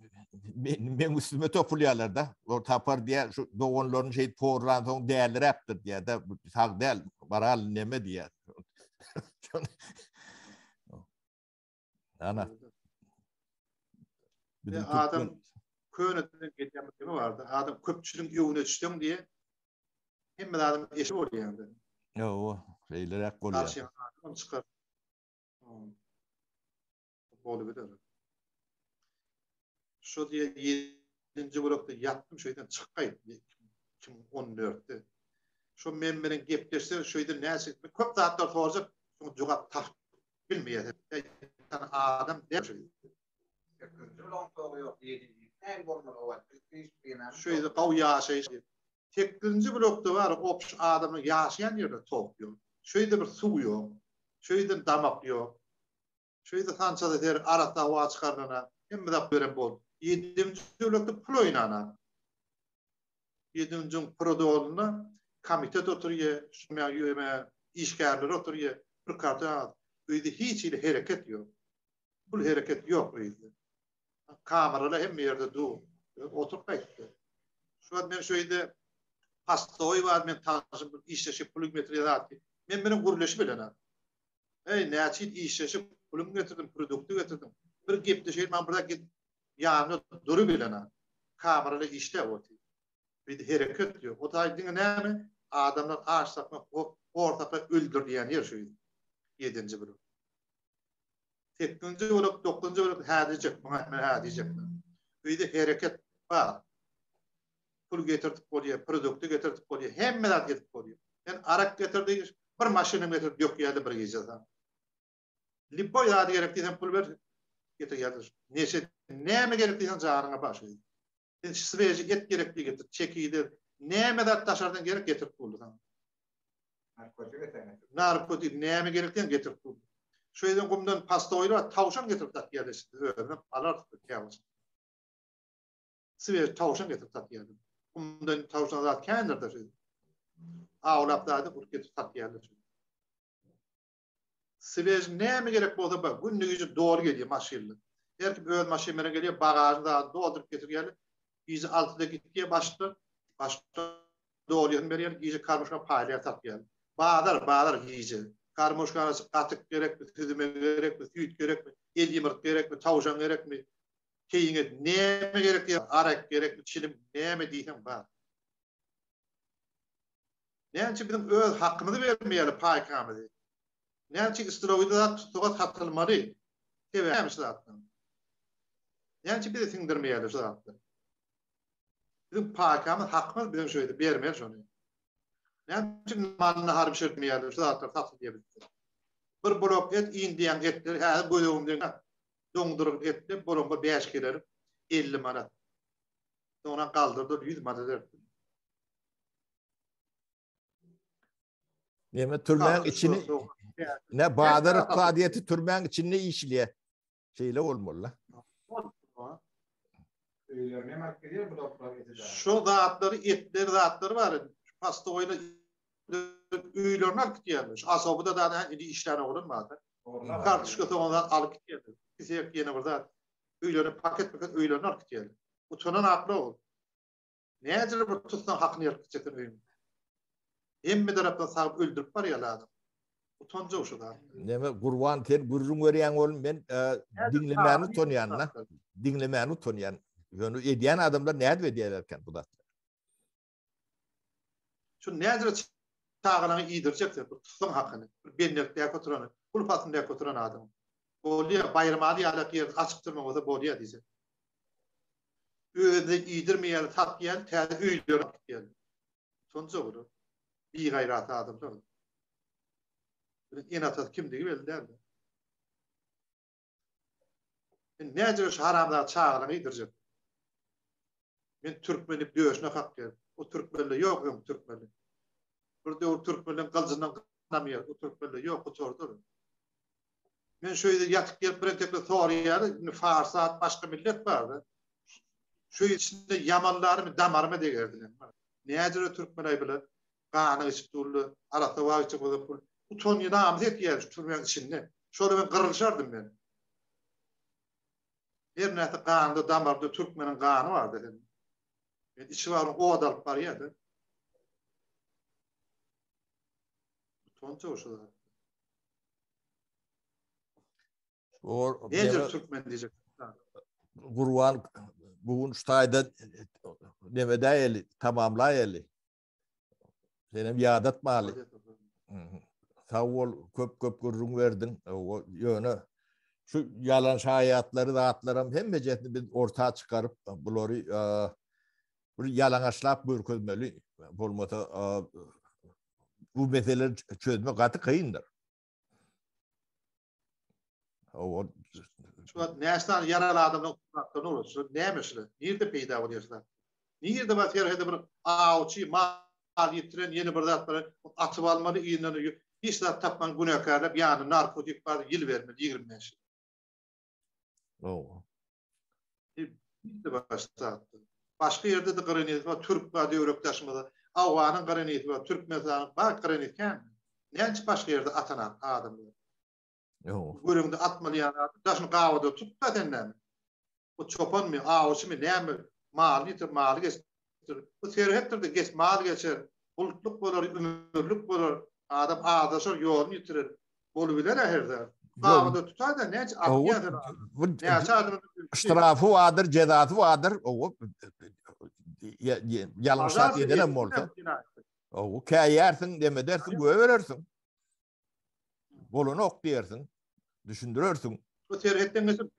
ben üstüme topluyorlar da. O tapar diye şu doğanların şey porran son değerleri yaptır diye de hak değil. Baral neme diye. Ana. Adam köyünün geçen vardı. Adam köpçülük yoluna düştüm diye hem de adam eşi oluyor yani. Yo, şeyler hak oluyor. Karşıya adam çıkar. Bolu bilir. Şu diye 7. blokta yattım şeyden çıkayım. 2014'te. Şu memberin gepleşleri şöyle neyse köp dağıtlar soracak. Sonra cevap tak bilmiyor. Adam der şey. Şöyle kav yaşayış. 8. blokta var opş adamın yaşayan yerde topluyor. Şöyle bir su yok. Şöyle damak yok. Şöyle sançada der arada hava çıkarına hem de veren bol. 7. blokta pul oynana. 7. prodoluna komitet oturuyor. Şuna işgärler oturuyor. Bir kartı öyle hiç ile hareket yok. Bu hareket yok öyle. Kameralar hem yerde dur. Oturup bekliyor. Şu an ben şöyle hasta oy var ben tanışım işleşip plümetreye dağıttım. Benim kuruluşu bilen. Ne açık işleşip plümetreden produktu getirdim. Bir gepte şey ben burada git yanı duru bilen. Kameralar işte oturuyor. Bir hareket yok. O da ne mi? Adamlar ağaçlarına ortada öldür diyen yer şöyle. 7. blok. 8. blok, 9. blok hadicek. Bana hadicek. Böyle hareket var. Pul getirdik oluyor, produktu getirdik oluyor. Hem merak getirdik oluyor. Yani arak getirdik, bir maşını getirdik, yok yerde bir giyeceğiz. Lipo yadı gerektiysen pul ver, getir geldir. Neyse, ne mi gerektiysen zarına başlayın. Yani sveci et gerekli getir, çekiydir. Ne mi de taşardan gerek getir puldu. Narkotik, ne mi gerektiysen getir puldu. Şu yüzden kumdan pasta oyla tavşan getirip tat yerleşti. Öğrenip alardık yalnız. Sveci tavşan getirip tat yerleşti. Kumdan tavşan zat kendirdir şey. Ağlaplardı bu getirip tat yerleşti. Sveci ne mi gerek bolsa bak, bu gücü doğru geliyor maşinle. Her kim öğün maşinlere geliyor, bagajda doldurup getir geldi. İyice altıda gittiye başta doğruyan beri iyice karmaşık pahalıya tat geldi. Bağlar iyice. Karmoşka arası katık gerek mi, tüdüme gerek mi, süt gerek mi, el yımırk gerek mi, tavşan gerek mi, keyine neme gerek diye, arak gerek mi, çilim neme diysen bağ. Neyse bizim öz hakkımızı vermeyelim paykamızı. Neyse istiroidi da tutuğa satılmalı. Seveyim zaten. Neyse bir de sindirmeyelim zaten. Bizim paykamız hakkımız bizim şöyle vermeyelim şunu. Neyse manını harbi şirtmeyelim zaten satıl diyebiliriz. Bir blok et, indiyan etler, hadi koyduğumdan dondurup etler, bolonga 5 kiler, 50 manat. Sonra kaldırdı 100 manat verdi. Neme türmen içini ne bağdırık kadiyeti türmen içini işliye şeyle olmalı. Şu zatları, etler zatları var. Pasta oyla üylerine gidiyormuş. Asabı da işlerine olur mu? Kartuşka ondan alıp gidiyor. Bize yine burada üylerine paket üylerine alıp gidiyor. Bu tonan haklı ol. Nedir bu tutsan hakkını yapacakın üyüm? Hem bir taraftan sahip öldürüp var ya adam. Bu tonca şu da. Neme kurban ter gurrun öreyen oğlum ben dinlemeni tonayanla. Dinlemeni tonayan. Yönü ediyen adamlar ne ediyor diyorlarken bu da. Şu nedir tağlanı iyidirecektir. Bu tutsan hakkını. Benlikte oturanı. Kulpatında oturan adam. Boliya bayramı diye alakayı açıp durmamada boliya diyecek. Öyle iyidirmeyen, tatlayan, tezde üylüyor. Tonca olur. Bir gayratı adam da. En atat kimdiği belli değil mi? Nedir şu haramda çağıran iyidirecek? Ben Türkmenlik dövüşüne hak geldim. O Türkmenli yok Türkmenli. Burada o Türkmenli'nin kılıcından kanamıyor. O Türkmenli yok o çordur. Ben şöyle yatıp gelip bıraktıklı Suriye'de Farsat başka millet vardı. Şu içinde yamanlarımı damarıma degerdiler. Nedir o Türkmenli bile? Kanı içip durlu, arada vahçı koyup bu ton yine amzet yer Türkmen içinde. Şöyle ben kırılışardım ben. Bir neyse kanında damarda Türkmen'in kanı vardı dedim. İçi var o adalıp var ya da. Tonca o şurada. Nedir Türkmen diyecek? Kurban bugün ştayda demedayeli tamamlayeli. Senem yadat mali. Sağ ol köp gurrun verdin. O yönü. Şu yalan şayatları dağıtlarım hem becetini bir ortaya çıkarıp bunları bir yalanaçlap bürkülmeli. Bolmata bu meseleleri çözme katı kıyındır. Şu nesnan yaralı adamın ne olur? Şu ne mesela? Nerede peyda oluyorlar? Nerede var her bir ağaçı mal yitiren yeni bırdatları atıp almalı inanıyor. Hiç de tapman günahkarlar yani narkotik var yıl vermedi 25. Başka yerde de kıraniyeti var. Türk var diyor öktaşmada. Avvanın kıraniyeti var. Türk mezarının var kıraniyeti kan. Neyse başka yerde atanan adamlar. Bölümde atmalıyan adam. Daşın kahvada tut da denlem. O çopan mı? Ağaçı mı? Ne mi? Mal yitir, mal geçtir. Bu terhettir de geç mal geçer. Bulutluk olur, ömürlük olur. Adam ağdaşır, yolunu yitirir. Bolubiler ahirde. Kahvada tutar da neyse atmayadır. Neyse adamın İştirafı vardır, cezası vardır. Yalanışlat edene mi oldu? O kayersin deme dersin, göğe verirsin. Bolunu ok diyersin. Düşündürürsün. Bu terhetten mesela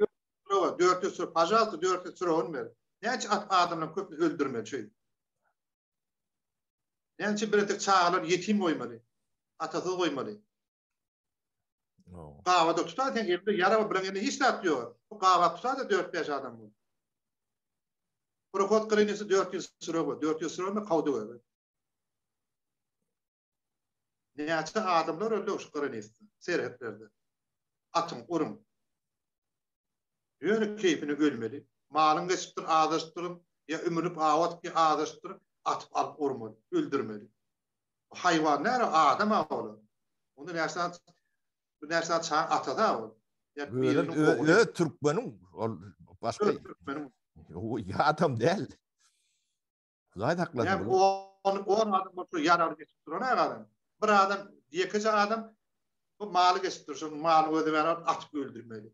400 sıra, pajaltı 400 sıra olmuyor. Neyse adamla köpünü öldürmeli şey. Neyse bir tek çağlar yetim koymalı. Atası koymalı. Kahvada tutarken evde yara bırakını hiç atlıyor. O kahva tutar da 4-5 adam bu. Prokot klinisi 400 sıra var. 400 sıra mı kavdu var. Neyse adamlar öyle şu klinisi. Serhetlerde. Atın, urun. Yönü keyfini ölmeli. Malın geçiptir, ağdaştırın. Ya ömürlük ağat ki ağdaştırın. Atıp alıp urmalı. Öldürmeli. Hayvan nere? Adam ağalı. Onu nereden çağın atada ağalı. Öyle Türkmen'in başka adam değil. Zayt hakladım. Yani o adam yararı geçiptir ona adam. Bir adam, yekece adam bu malı geçtirsin, malı ödemeni atıp öldürmeli.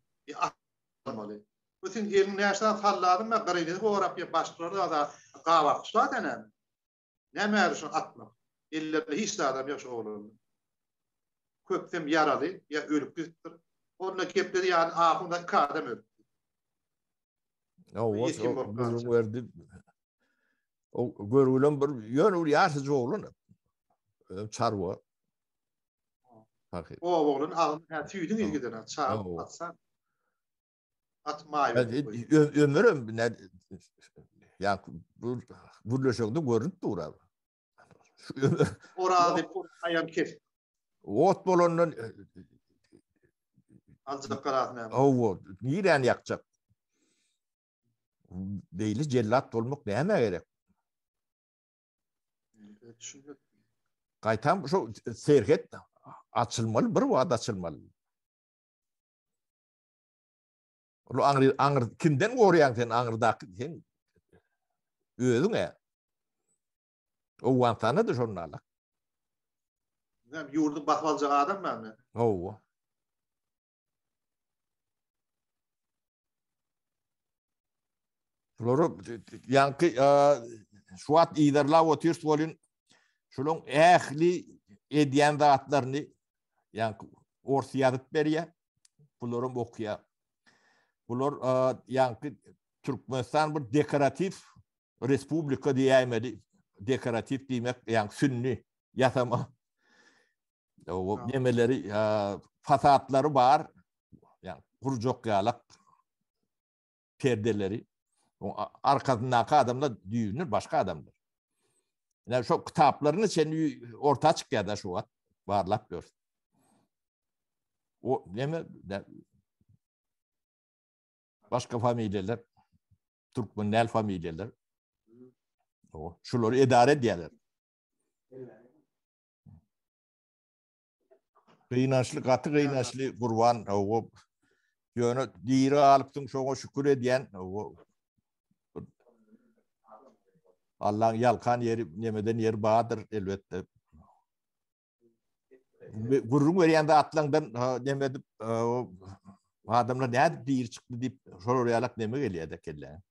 Atmalı. Bütün elin yaştan salladım ve qaraydı bu Avrupa başçıları da qavaq zaten. Ne mersin atmak. Ellerinde hiç adam yok oğlum. Köptem yaralı ya ölüp gittir. Onunla kepleri yani ahında iki adam öldü. O gurun verdi. O görülüm bir yönül yaşıcı oğlun. Çarva. O oğlun ağzına tüydün ilgiden çarp atsan. Atmayı. Ömürüm ne yani bu löşökde görüntü durur. Orada ayam kes. Ot bolonun Azıcık karatına. o niren yakacak. Deyli cellat olmak neme gerek? Kaytam şu serket açılmalı, bir vaat açılmalı. O angır kimden koruyan sen angırdak sen ödün ya. O vantana da şonala. Ben yurdu bakvalcı adam ben mi? O. Floro yankı şu at iderla otirs volun şunun ehli ediyen dağıtlarını yankı orsiyadık beriye. Florum okuya. Bunlar yankı Türkmenistan bir dekoratif respublika diyemedi. Dekoratif demek yani sünni yatama. O nemeleri fasatları var. Yani kurcuk yalak perdeleri. O arkasındaki adamlar düğünür başka adamlar. Yani şu kitaplarını sen orta çık ya da şu an varlap gör. O neme başka familyeler, Türkmenel familyeler, o şuları idare diyorlar. Kıynaşlı, katı kıynaşlı kurban, o yönü diri alıptın şoğa şükür ediyen, o Allah'ın yalkan yeri, nemeden yeri bağıdır elbette. Gurrun veriyen de atlandan nemedip, adamlar ne dir çıktı deyip şorayalak neme geliyor da kelle.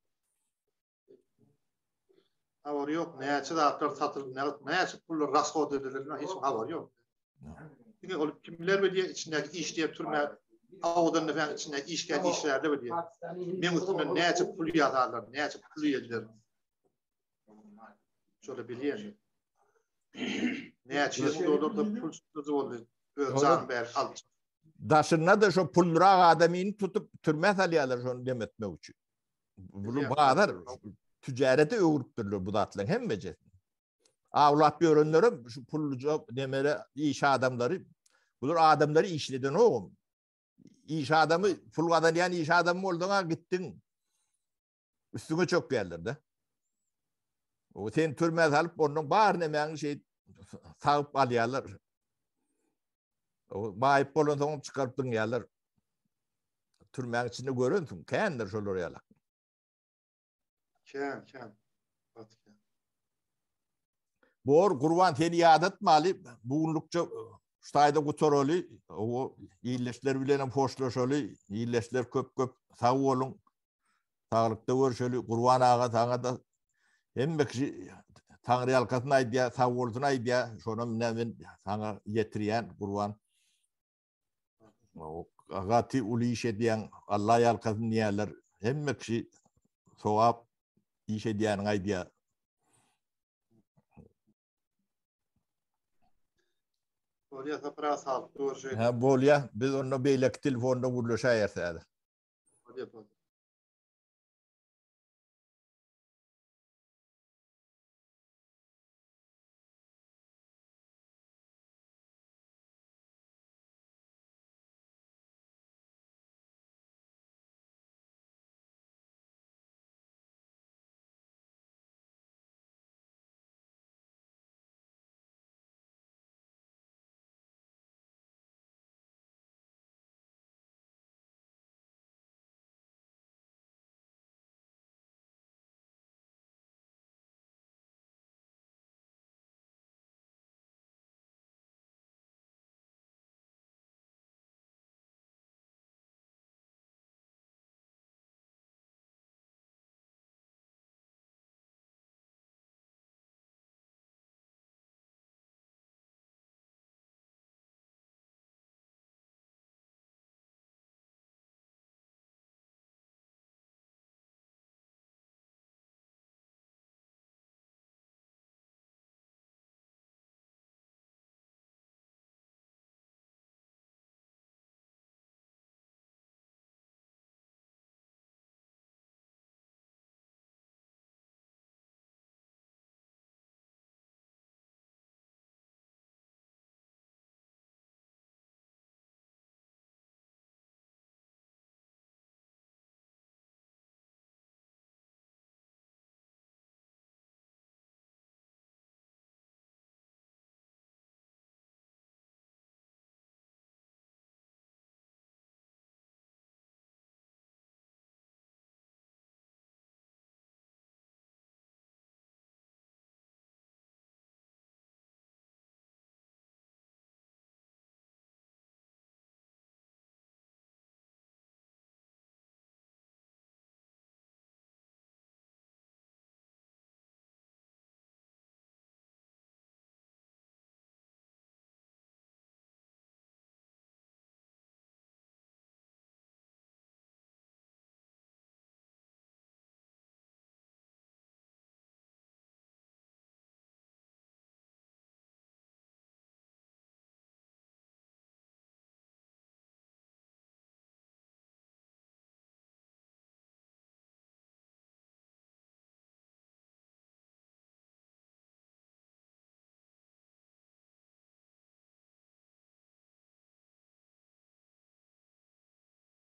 Havar yok. Neyse de atlar satılır. Neyse pullar raskhod edilir. Hiç havar yok. Çünkü olup kimler ve diye içindeki iş diye türme avudan efendim içindeki iş geldi işlerde ve diye. Ben üstüme neyse pul yatarlar. Neyse pul yediler. Şöyle bileyim. Neyse olur da pul sözü oldu. Can ber aldı. Daşına da şu pulra adamını tutup türme salyalar şunu demetmek için. Bunu bağlar ticarete öğürttürülür bu da atlan hem mece. Avlat bir ürünlerim şu pulluca demeli iş adamları bulur adamları işleden oğlum. İş adamı pul kadar yani iş adamı olduğuna gittin. Üstüne çok gelirdi de. O sen türme salıp onun bağır nemeğin şey sağıp alıyorlar. O bayıp bolun sonra çıkarttın yerler. Türmeğin içinde görüntün. Kendir şolur yerler. Ken. Bu kurban seni yadat mali buğunlukça ştayda kutoroli o iyileşler bilen poşloşoli iyileşler köp sağ olun sağlıkta görüşeli kurban ağa sana da hem bekçi Tanrı yalkasına iddia sağ olsun iddia şonu men sana getiriyen kurban o agati uli işe diyen Allah yalkasın niyeler hem bekçi soğap işe diyen iddia Bolya sapra sağlık doğru şey. Ha bolya biz onu beylek telefonda vuruluşa yerseydi.